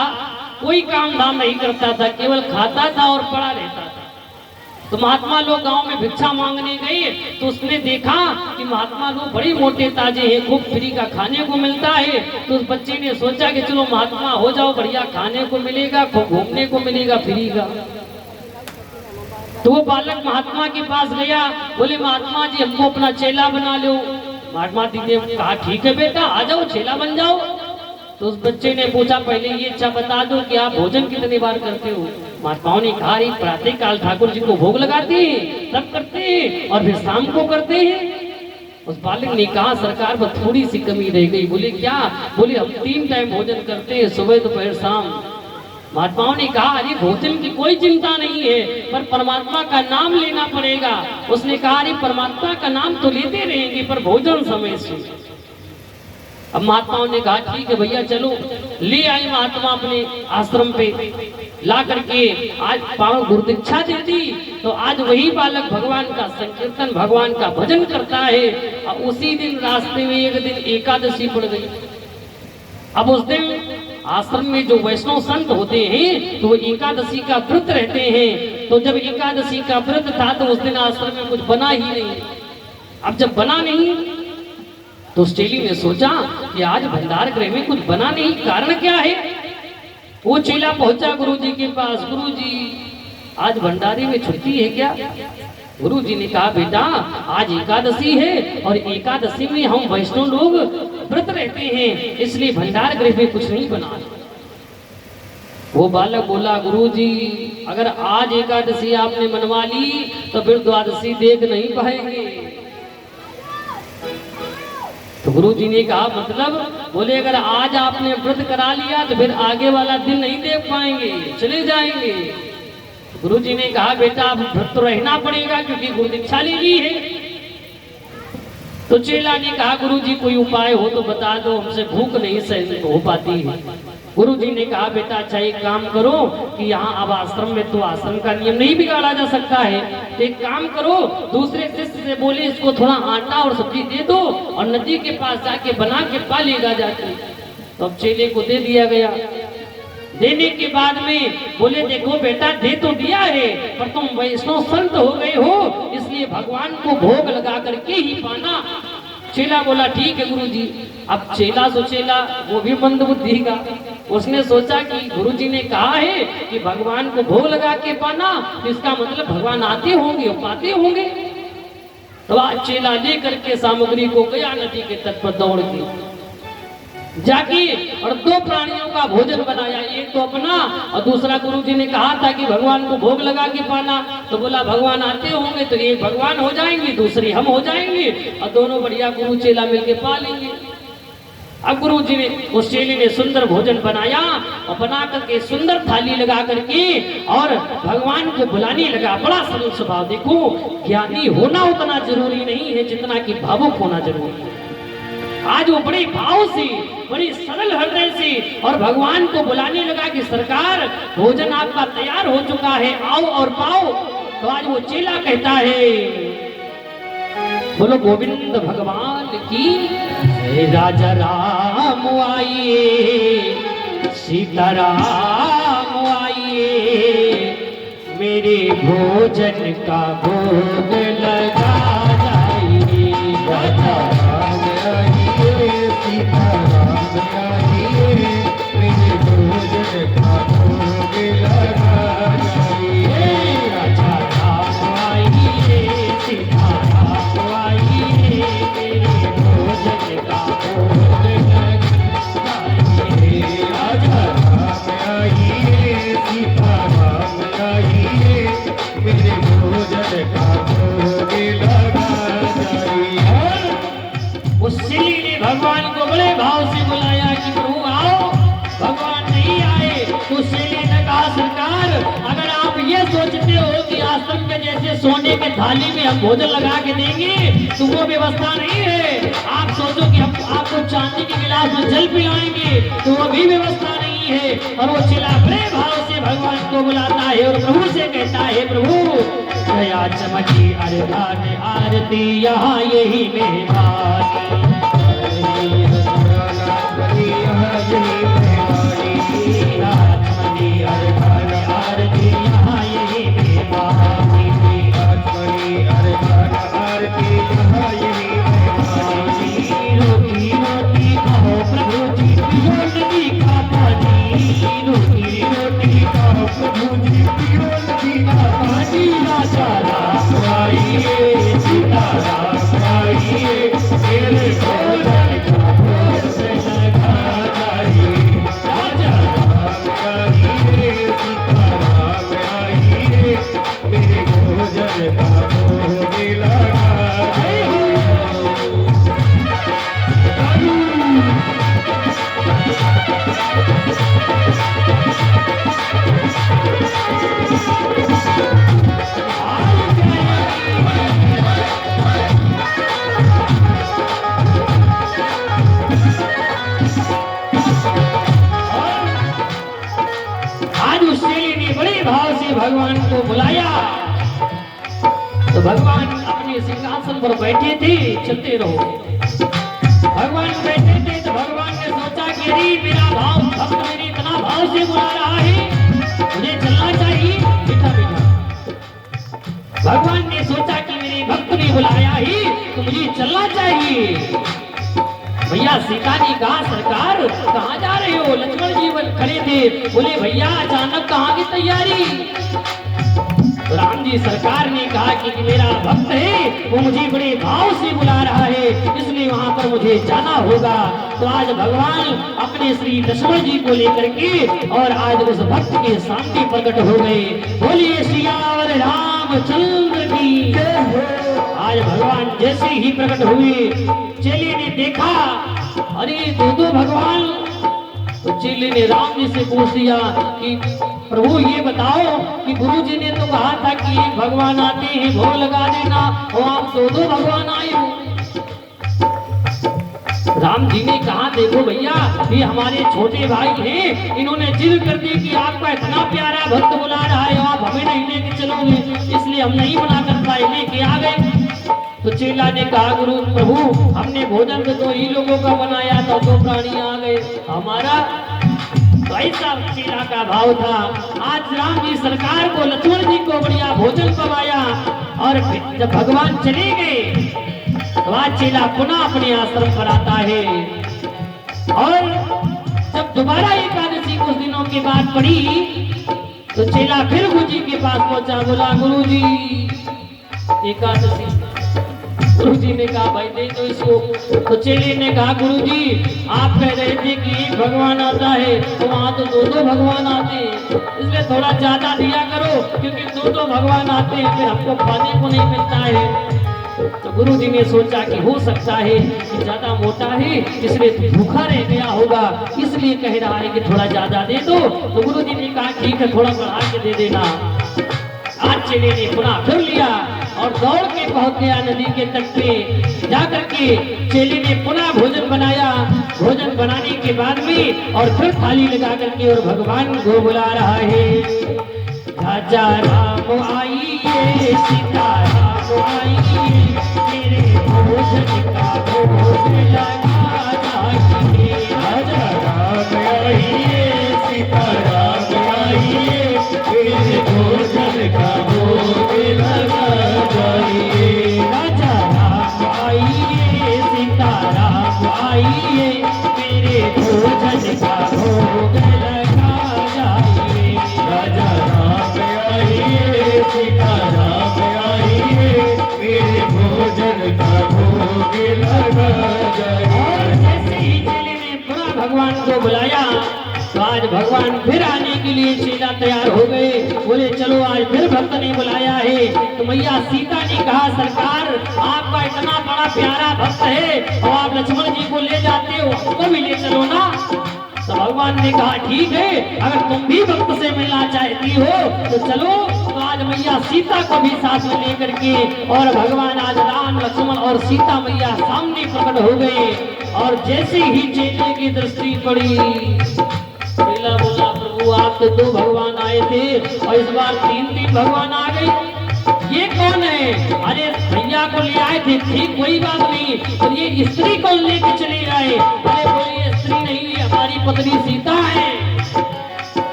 कोई काम धाम नहीं करता था, केवल खाता था और पड़ा रहता था। तो महात्मा लोग गांव में भिक्षा मांगने गए तो उसने देखा कि महात्मा लोग बड़े मोटे ताजे हैं, खूब फ्री का खाने को मिलता है। तो उस बच्चे ने सोचा कि चलो महात्मा हो जाओ, बढ़िया खाने को मिलेगा, खूब घूमने को मिलेगा फ्री का। तो वो बालक महात्मा के पास गया, बोले महात्मा जी हमको अपना चेला बना लो। महात्मा जी ने कहा ठीक है बेटा आ जाओ, चेला बन जाओ। तो उस बच्चे ने पूछा पहले ये अच्छा बता दो कि आप भोजन कितनी बार करते हो। महात्माओं ने कहा प्रातः काल ठाकुर जी को भोग लगाते हैं, तब करते हैं, और फिर शाम को करते हैं। उस बालक ने कहा सरकार पर थोड़ी सी कमी रह गई। बोले क्या? बोले हम 3 टाइम भोजन करते हैं, सुबह दोपहर शाम। महात्माओं ने कहा अरे भोजन की कोई चिंता नहीं है, पर परमात्मा का नाम लेना पड़ेगा। उसने कहा अरे परमात्मा का नाम तो लेते रहेंगे, पर भोजन समय से। अब महात्माओं ने कहा ठीक है भैया चलो। ले आए महात्मा अपने आश्रम पे, ला करके आज पावन गुरु दीक्षा दे दी। तो आज वही बालक भगवान का संकीर्तन, भगवान का भजन करता है। और उसी दिन रास्ते में एक दिन एकादशी पड़ गई। अब उस दिन आश्रम में जो वैष्णव संत होते हैं तो वो एकादशी का व्रत रहते हैं। तो जब एकादशी का व्रत था तो उस दिन आश्रम में कुछ बना ही नहीं। अब जब बना नहीं तो उस चेली ने सोचा कि आज भंडार गृह में कुछ बना नहीं, कारण क्या है? वो चेला पहुंचा गुरुजी के पास। गुरुजी आज भंडारे में छुट्टी है क्या? गुरुजी ने कहा बेटा आज एकादशी है और एकादशी में हम वैष्णव लोग व्रत रहते हैं, इसलिए भंडार गृह में कुछ नहीं बना। वो बालक बोला गुरुजी अगर आज एकादशी आपने मनवा ली तो फिर द्वादशी देख नहीं पाएंगे। तो गुरुजी ने कहा मतलब? बोले अगर आज आपने व्रत करा लिया तो फिर आगे वाला दिन नहीं देख पाएंगे, चले जाएंगे। गुरुजी ने कहा बेटा अब व्रत तो रहना पड़ेगा क्योंकि गुरु दीक्षा ले ली है। तो चेला ने कहा गुरुजी कोई उपाय हो तो बता दो, हमसे भूख नहीं सहन हो पाती है। गुरुजी ने कहा बेटा अच्छा एक काम करो कि यहाँ अब आश्रम में तो आश्रम का नियम नहीं बिगाड़ा जा सकता है, तो एक काम करो दूसरे शिष्य से बोले इसको थोड़ा आटा और सब्जी दे दो और नदी के पास जाके बना के पालेगा जाके। तो अब चेले को दे दिया गया। देने के बाद में बोले देखो बेटा दे तो दिया है पर तुम वैष्णव संत हो गए हो, इसलिए भगवान को भोग लगा करके ही पाना। चेला बोला ठीक है गुरुजी। अब चेला सोचेला वो भी मंद बुद्धि का, उसने सोचा कि गुरुजी ने कहा है कि भगवान को भोग लगा के पाना, तो इसका मतलब भगवान आते होंगे और पाते होंगे। तो आज चेला लेकर के सामग्री को गया नदी के तट पर दौड़ के जाके और 2 प्राणियों का भोजन बनाया, एक तो अपना और दूसरा गुरुजी ने कहा था कि भगवान को भोग लगा के पाना। तो बोला भगवान आते होंगे तो एक भगवान हो जाएंगे, दूसरी हम हो जाएंगे और दोनों बढ़िया गुरु चेला मिलके पा लेंगे। अब गुरुजी ने उस चेले ने सुंदर भोजन बनाया और बना करके सुंदर थाली लगा करके और भगवान को बुलाने लगा। बड़ा सरल स्वभाव। देखो ज्ञानी होना उतना जरूरी नहीं है जितना कि भावुक होना जरूरी है। आज वो बड़े भाव से बड़ी सरल हृदय से और भगवान को बुलाने लगा कि सरकार भोजन आपका तैयार हो चुका है, आओ और पाओ। तो आज वो चेला कहता है बोलो गोविंद भगवान की। राजा राम आइए, सीता राम आइए, मेरे भोजन का भोग लगा जाइए। राजा राम आइए, सीता राम आइए, मेरे भोजन का भोग लगा जाइए। राजा राम आइए, सीता राम आइए, मेरे भोजन का भोग लगा जाइए। राजा राम आइए, सीता राम आइए, मेरे भोजन का भोग लगा जाइए। उस सिली ने भगवान को बड़े भाव से बुलाया कि प्रभु आओ। भगवान नहीं आए तो सिली ने कहा सरकार अगर आप ये सोचते हो कि आश्रम के जैसे सोने के थाली में हम भोजन लगा के देंगे तो वो व्यवस्था नहीं है। आप सोचो कि हम आपको चांदी के गिलास में जल पिलाएंगे तो वो भी व्यवस्था नहीं है। और वो चिल्ला बड़े भाव से भगवान को बुलाता है और प्रभु से कहता है प्रभु दया चमकी अरदान आरती यहाँ यही मेहमानी। भगवान को बुलाया तो भगवान अपने सिंहासन पर बैठे थे। चलते रहो। भगवान बैठे थे तो भगवान ने सोचा कि अरे मेरा भाव भक्त मेरे इतना भाव से बुला रहा है, मुझे चलना चाहिए। बैठा बैठा भगवान ने सोचा कि मेरे भक्त ने बुलाया ही तो मुझे चलना चाहिए। भैया सीता ने कहा सरकार कहाँ जा रहे हो? लक्ष्मण जी खड़े थे, बोले भैया अचानक कहाँ की तैयारी? तो राम जी सरकार ने कहा कि मेरा भक्त है वो मुझे बड़े भाव से बुला रहा है, इसलिए वहां पर मुझे जाना होगा। तो आज भगवान अपने श्री लक्ष्मण जी को लेकर के और आज उस भक्त के सामने प्रकट हो गए। बोलिए सियावर रामचंद्र की। आज भगवान जैसे ही प्रकट हुए चेले ने देखा अरे दो भगवान। तो चेले ने राम जी से पूछ दिया कि प्रभु ये बताओ कि गुरु जी ने तो कहा था कि एक भगवान आते हैं भोग लगा देना और आप दो भगवान आए हो। राम जी ने कहा देखो भैया ये हमारे छोटे भाई हैं, इन्होंने जिद कर दी कि आपका इतना प्यारा भक्त बुला रहा है आप हमें नहीं लेके चलोगे, इसलिए हम नहीं मना कर पाए, लेके आ गए। तो चेला ने कहा गुरु प्रभु हमने भोजन तो 2 ही लोगों का बनाया था, 2 प्राणी आ गए हमारा। तो ऐसा चेला का भाव था। आज राम जी सरकार को लक्ष्मण जी को बढ़िया भोजन पवाया और जब भगवान चले गए तो आज चेला पुनः अपने आश्रम पर आता है। और जब दोबारा एकादशी कुछ दिनों के बाद पड़ी तो चेला फिर गुरु जी के पास पहुंचा, बोला गुरु जी एकादशी। गुरु जी ने कहा भाई दे दो इसको। तो चेले ने कहा गुरु जी आप कह रहे थे कि एक भगवान आता है तो वहां तो 2 भगवान आते हैं, इसलिए थोड़ा ज्यादा दिया करो क्योंकि 2 भगवान आते हैं फिर हमको खाने को नहीं मिलता है। तो गुरु जी ने सोचा कि हो सकता है कि ज्यादा मोटा है इसलिए भूखा रह गया होगा, इसलिए कह रहा है कि थोड़ा ज्यादा दे दो। तो गुरु जी ने कहा ठीक है थोड़ा बढ़ा के दे देना। आज चेले ने पुनः फिर लिया और दौड़ के पहुंच गया नदी के तट पे। जाकर के चेले ने पुनः भोजन बनाया। भोजन बनाने के बाद में और फिर थाली लगा करके और भगवान को बुला रहा है। राजा राम आइए सीता राम आइए मेरे भोजन का भोग लगा जाइए। राजा राम आइए सीता राम आइए मेरे भोजन का भोग लगा जाइए। राजा राम आइए सीता राम आइए मेरे भोजन का भोग लगा जाइए। राजा राम आइए सीता राम आइए मेरे भोजन का भोग लगा जाइए। और जैसे ही चेले ने पुनः भगवान को बुलाया तो आज भगवान फिर आने के लिए चेला तैयार हो गए। बोले चलो आज फिर भक्त ने बुलाया है। तो मैया सीता ने कहा सरकार आपका इतना बड़ा प्यारा भक्त है और आप लक्ष्मण जी को ले जाते हो, हमको भी ले चलो ना। तो भगवान ने कहा ठीक है अगर तुम भी भक्त से मिलना चाहती हो तो चलो। तो आज मैया सीता को भी साथ में लेकर के और भगवान आज राम लक्ष्मण और सीता मैया सामने प्रकट हो गए। और जैसे ही चेले की दृष्टि पड़ी चेला बोला प्रभु आप तो 2 भगवान आए थे और इस बार 3 भगवान आ गए, ये कौन है? अरे भैया को ले आए थे ठीक कोई बात नहीं, और ये स्त्री को लेके चले आए। अरे बोलिए स्त्री नहीं है हमारी पत्नी सीता है।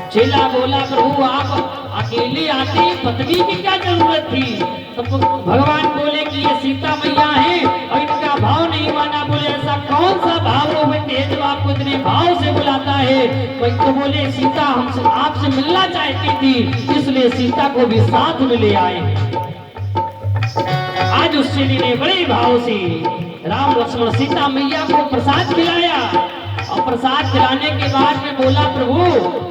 चेला बोला प्रभु आप अकेले आते पत्नी की क्या जरूरत थी? तो भगवान बोले कि ये सीता मैया है और इनका भाव नहीं माना। बोले ऐसा कौन सा भाव हो बेटे जो आपको इतने भाव से बुलाता है? तो बोले सीता हमसे आपसे मिलना चाहती थी इसलिए सीता को भी साथ में ले आए। आज उस चेली ने बड़े भाव से राम लक्ष्मण सीता मैया को प्रसाद खिलाया और प्रसाद खिलाने के बाद में बोला प्रभु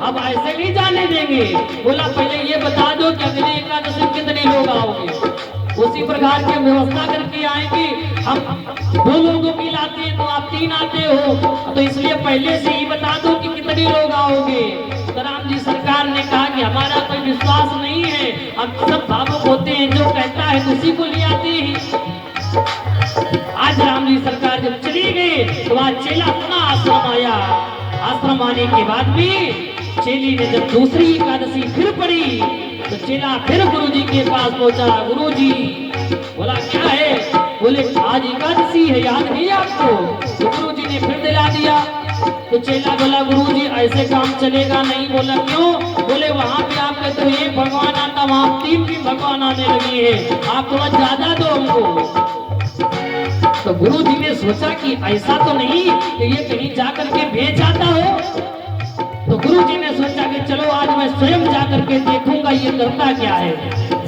अब ऐसे नहीं जाने देंगे। बोला पहले ये बता दो कि अगले एकादशी कितने लोग आओगे, उसी प्रकार की व्यवस्था करके आएंगे। हम 2 लोगों की लाते हैं तो आप 3 आते हो, तो इसलिए पहले से ही बता दो कि कितने लोग आओगे। तो राम जी सरकार ने कहा कि हमारा कोई विश्वास नहीं है, हम सब भावुक होते हैं, जो कहता है तो उसी को ले आते हैं। आज राम जी सरकार जब चली गई तो आज चेला पुनः आश्रम आया। आश्रम आने के बाद में चेली ने जब दूसरी एकादशी फिर पड़ी तो चेला फिर गुरुजी के पास पहुंचा। गुरुजी बोला क्या है? बोले आज एकादशी है, याद नहीं आपको? तो गुरुजी ने फिर दिला दिया। तो चेला बोला गुरुजी ऐसे काम चलेगा नहीं। बोला क्यों? बोले वहां पे आप कहते हो एक भगवान आता, वहां 3 भगवान आने लगे हैं, आप थोड़ा ज्यादा दो हमको। तो गुरुजी ने सोचा कि ऐसा तो नहीं कि ये कहीं जाकर के बेच आता हो। तो गुरुजी ने सोचा कि चलो आज मैं स्वयं जाकर के देखूंगा ये करता क्या है।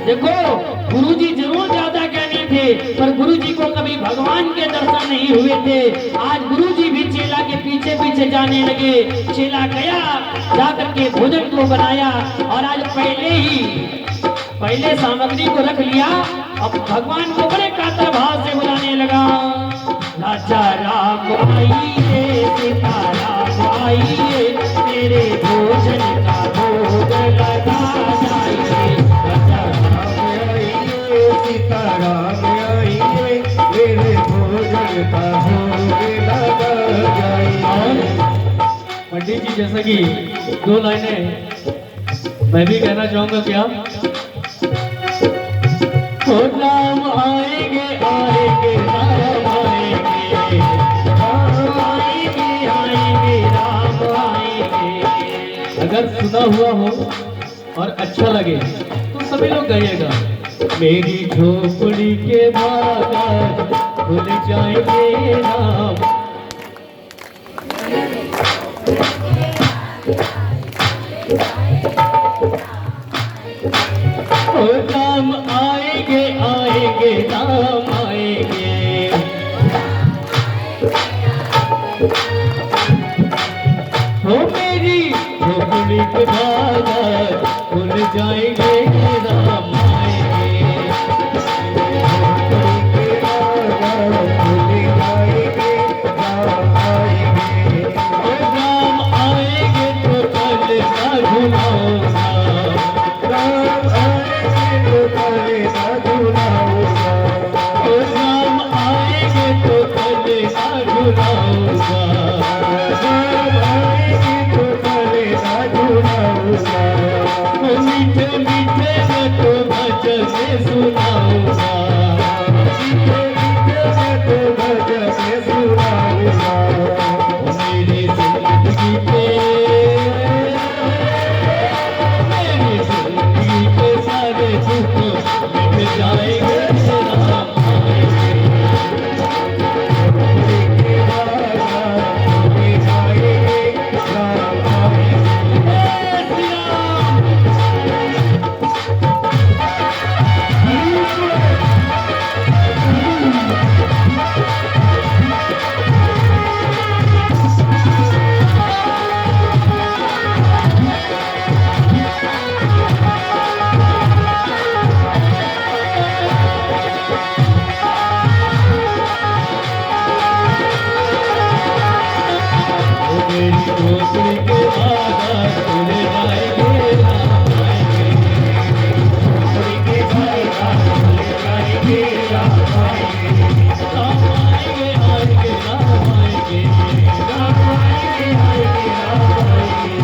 देखो गुरुजी जरूर ज्यादा ज्ञानी थे, पर गुरुजी को कभी भगवान के दर्शन नहीं हुए थे। आज गुरुजी भी चेला के पीछे पीछे जाने लगे। चेला गया, जाकर के भोजन को बनाया और आज पहले सामग्री को रख लिया। अब भगवान को बड़े कातर भाव से बुलाने लगा। राजा राम आइए, सीता राम आइए, मेरे भोजन का भोग लगा जाइए। राजा राम आइए, सीता राम आइए, मेरे भोजन का भोग लगा जाइए। पंडित जी जैसा कि 2 लाइनें मैं भी कहना चाहूंगा। क्या ओ राम आएंगे आएंगे राम आएंगे, राम आएंगे आएंगे राम आएंगे। अगर सुना हुआ हो और अच्छा लगे तो सभी लोग गाइएगा। मेरी झोपड़ी के बागान खुल जाएंगे राम। ओ राम आएंगे आएंगे राम आएंगे। हो मेरी झोपड़ी के बागान खुल जाएंगे राम आएंगे। झोपड़ी के बागान खुल जाएंगे राम आएंगे। ओ राम आएंगे तो कल ना झुलाऊंगा, राम आएंगे तो कल ना झुलाऊंगा। ओ राम आएंगे तो कल ना झुलाऊंगा, राम आएंगे तो कल ना झुलाऊंगा। ओ मीठे मीठे मैं तो भजन सुनाऊंगा, मीठे मीठे मैं तो भजन सुनाऊंगा। मेरी जिंदगी पे, मेरी जिंदगी के सारे दुख मिट जाएंगे राम आएंगे। झोपड़ी के बागान खुल जाएंगे राम आएंगे। श्री राम। मेरी झोपड़ी के बागान खुल जाएंगे राम आएंगे। झोपड़ी के बागान खुल जाएंगे राम आएंगे। राम आएंगे आएंगे राम आएंगे, राम आएंगे आएंगे राम आएंगे।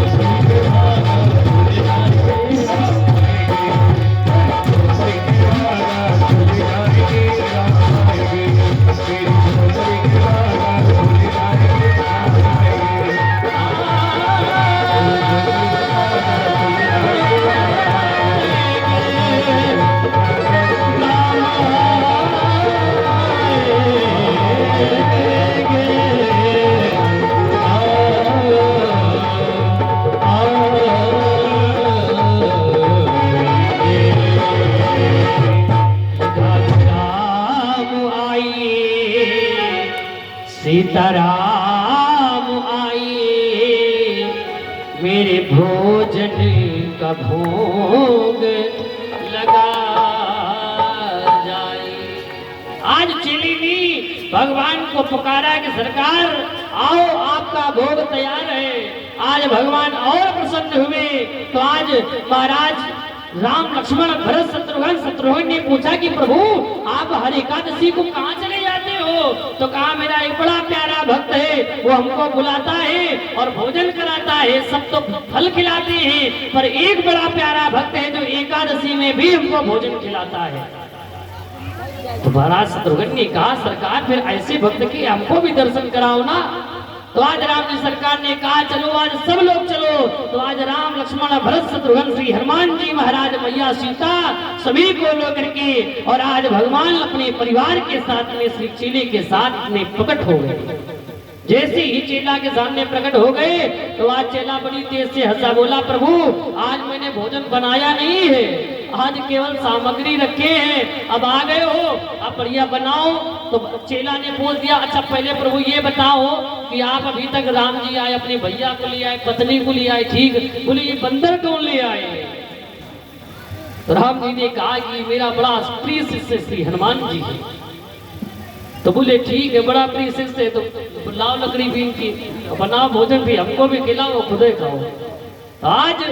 झोपड़ी के बागान खुल जाएंगे राम आएंगे। झोपड़ी के बागान खुल जाएंगे राम आएंगे। मेरी झोपड़ी के बागान खुल जाएंगे राम आएंगे। राम आइए, सीताराम आइए, मेरे भोजन का भोग लगा जाए। आज चिलिनी भगवान को पुकारा कि सरकार आओ, आपका भोग तैयार है। आज भगवान और प्रसन्न हुए। तो आज महाराज राम लक्ष्मण भरत शत्रुघ्न ने पूछा कि प्रभु आप हर एकादशी को कहाँ चले जाते हो? तो कहा मेरा एक बड़ा प्यारा भक्त है वो हमको बुलाता है और भोजन कराता है, सब तो फल खिलाते हैं, पर एक बड़ा प्यारा भक्त है जो एकादशी में भी हमको भोजन खिलाता है। तो महाराज शत्रुघ्न ने कहा सरकार फिर ऐसे भक्त के हमको भी दर्शन कराओ ना। तो आज राम जी सरकार ने कहा चलो आज सब लोग चलो। तो आज राम लक्ष्मण भरत शत्रुघ्न श्री हनुमान जी महाराज मैया सीता सभी को लेकर के और आज भगवान अपने परिवार के साथ में श्री चेले के साथ में प्रकट हो गए। जैसे ही चेला के सामने प्रकट हो गए तो आज चेला बड़ी तेज से हंसा, बोला प्रभु आज मैंने भोजन बनाया नहीं है, आज केवल सामग्री रखे हैं, अब आ गए हो अब बढ़िया बनाओ। तो चेला ने बोल दिया अच्छा पहले प्रभु ये बताओ कि आप अभी तक राम जी आए अपने भैया को ले आए, पत्नी को ले आए, ठीक, बोले ये बंदर कौन ले आए? तो राम जी ने कहा कि मेरा बड़ा प्रिय शिष्य श्री हनुमान जी है। तो बोले ठीक है बड़ा प्रिय शिष्य है, तो लाओ लकड़ी बीन की बनाओ भोजन भी हमको भी खिलाओ खुदे खाओ। तो आज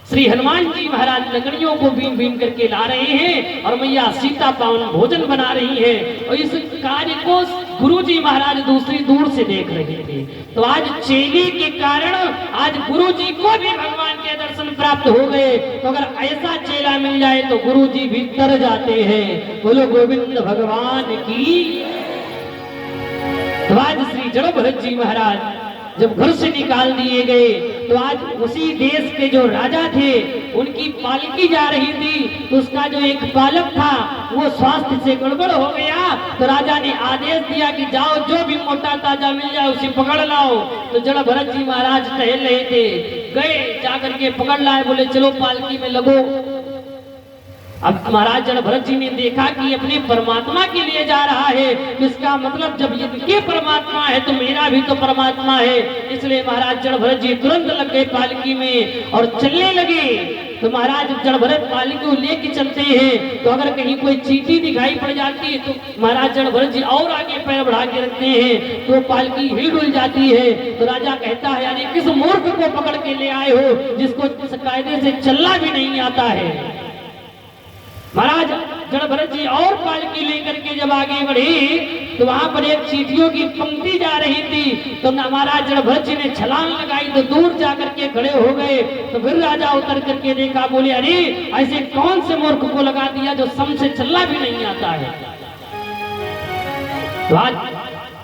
श्री हनुमान जी महाराज लकड़ियों को बीन बीन करके ला रहे हैं और मैया सीता पावन भोजन बना रही है और इस कार्य को गुरुजी महाराज दूसरी दूर से देख रहे थे। तो आज चेले के कारण आज गुरुजी को भी भगवान के दर्शन प्राप्त हो गए। तो अगर ऐसा चेला मिल जाए तो गुरुजी भी तर जाते हैं। बोलो गोविंद भगवान की। तो आज श्री जड़ भरत जी महाराज जब घर से निकाल दिए गए तो आज उसी देश के जो राजा थे उनकी पालकी जा रही थी, तो उसका जो एक बालक था वो स्वास्थ्य से गड़बड़ हो गया। तो राजा ने आदेश दिया कि जाओ जो भी मोटा ताजा मिल जाए उसे पकड़ लाओ। तो जड़ भरत जी महाराज टहल रहे थे, गए जाकर के पकड़ लाए, बोले चलो पालकी में लगो। अब महाराज जड़ भरत जी ने देखा कि अपने परमात्मा के लिए जा रहा है, तो इसका मतलब जब इनके परमात्मा है तो मेरा भी तो परमात्मा है। इसलिए महाराज जड़ भरत जी तुरंत लग गए पालकी में और चलने लगे। तो महाराज जड़ भरत पालकी को लेके चलते हैं तो अगर कहीं कोई चींटी दिखाई पड़ जाती है तो महाराज जड़ भरत जी और आगे पैर बढ़ा के रखते हैं तो पालकी हिल डुल जाती है। तो राजा कहता है यानी किस मूर्ख को पकड़ के ले आए हो जिसको कायदे से चलना भी नहीं आता है। महाराज जड़ भरत जी और पालकी लेकर के जब आगे बढ़े तो वहां पर एक चींटियों की पंक्ति जा रही थी। तो महाराज जड़ भरत जी ने छलांग लगाई तो दूर जाकर के खड़े हो गए। तो फिर राजा उतर करके देखा, बोले अरे ऐसे कौन से मूर्ख को लगा दिया जो सम से चलना भी नहीं आता है। तो आज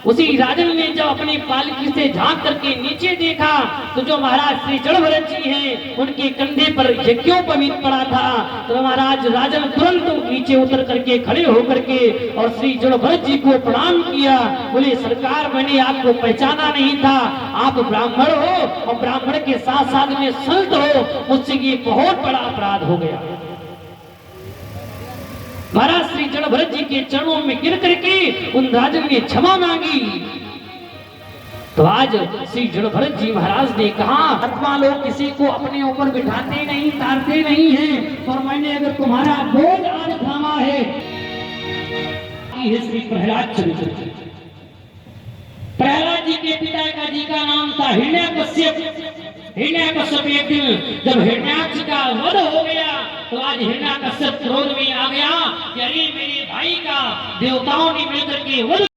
उसी राजन ने जब अपनी पालकी से झांक करके नीचे देखा तो जो महाराज श्री जड़ भरत जी हैं उनके कंधे पर यज्ञोपवीत पड़ा था। तो महाराज राजन तुरंत नीचे उतर करके खड़े होकर के और श्री जड़ भरत जी को प्रणाम किया। बोले सरकार मैंने आपको पहचाना नहीं था, आप ब्राह्मण हो और ब्राह्मण के साथ साथ में संत हो, मुझसे ये बहुत बड़ा अपराध हो गया। महाराज श्री जड़ भरत जी के चरणों में गिर करके उन राजन ने क्षमा मांगी। तो आज श्री जड़ भरत जी महाराज ने कहा आत्मा लोग किसी को अपने ऊपर बिठाते नहीं, तारते नहीं हैं, और मैंने अगर तुम्हारा बोझ आज थामा है। श्री प्रहलाद चरित्र, प्रहलाद जी के पिता का जी का नाम था हिरण्यकश्यप। हिरण्यकश्यप एक दिन जब हिरण्याक्ष का वध हो गया तो आज हिरण्याकश्यप क्रोध में आ गया कि अरे मेरे भाई का देवताओं ने मिलकर के वध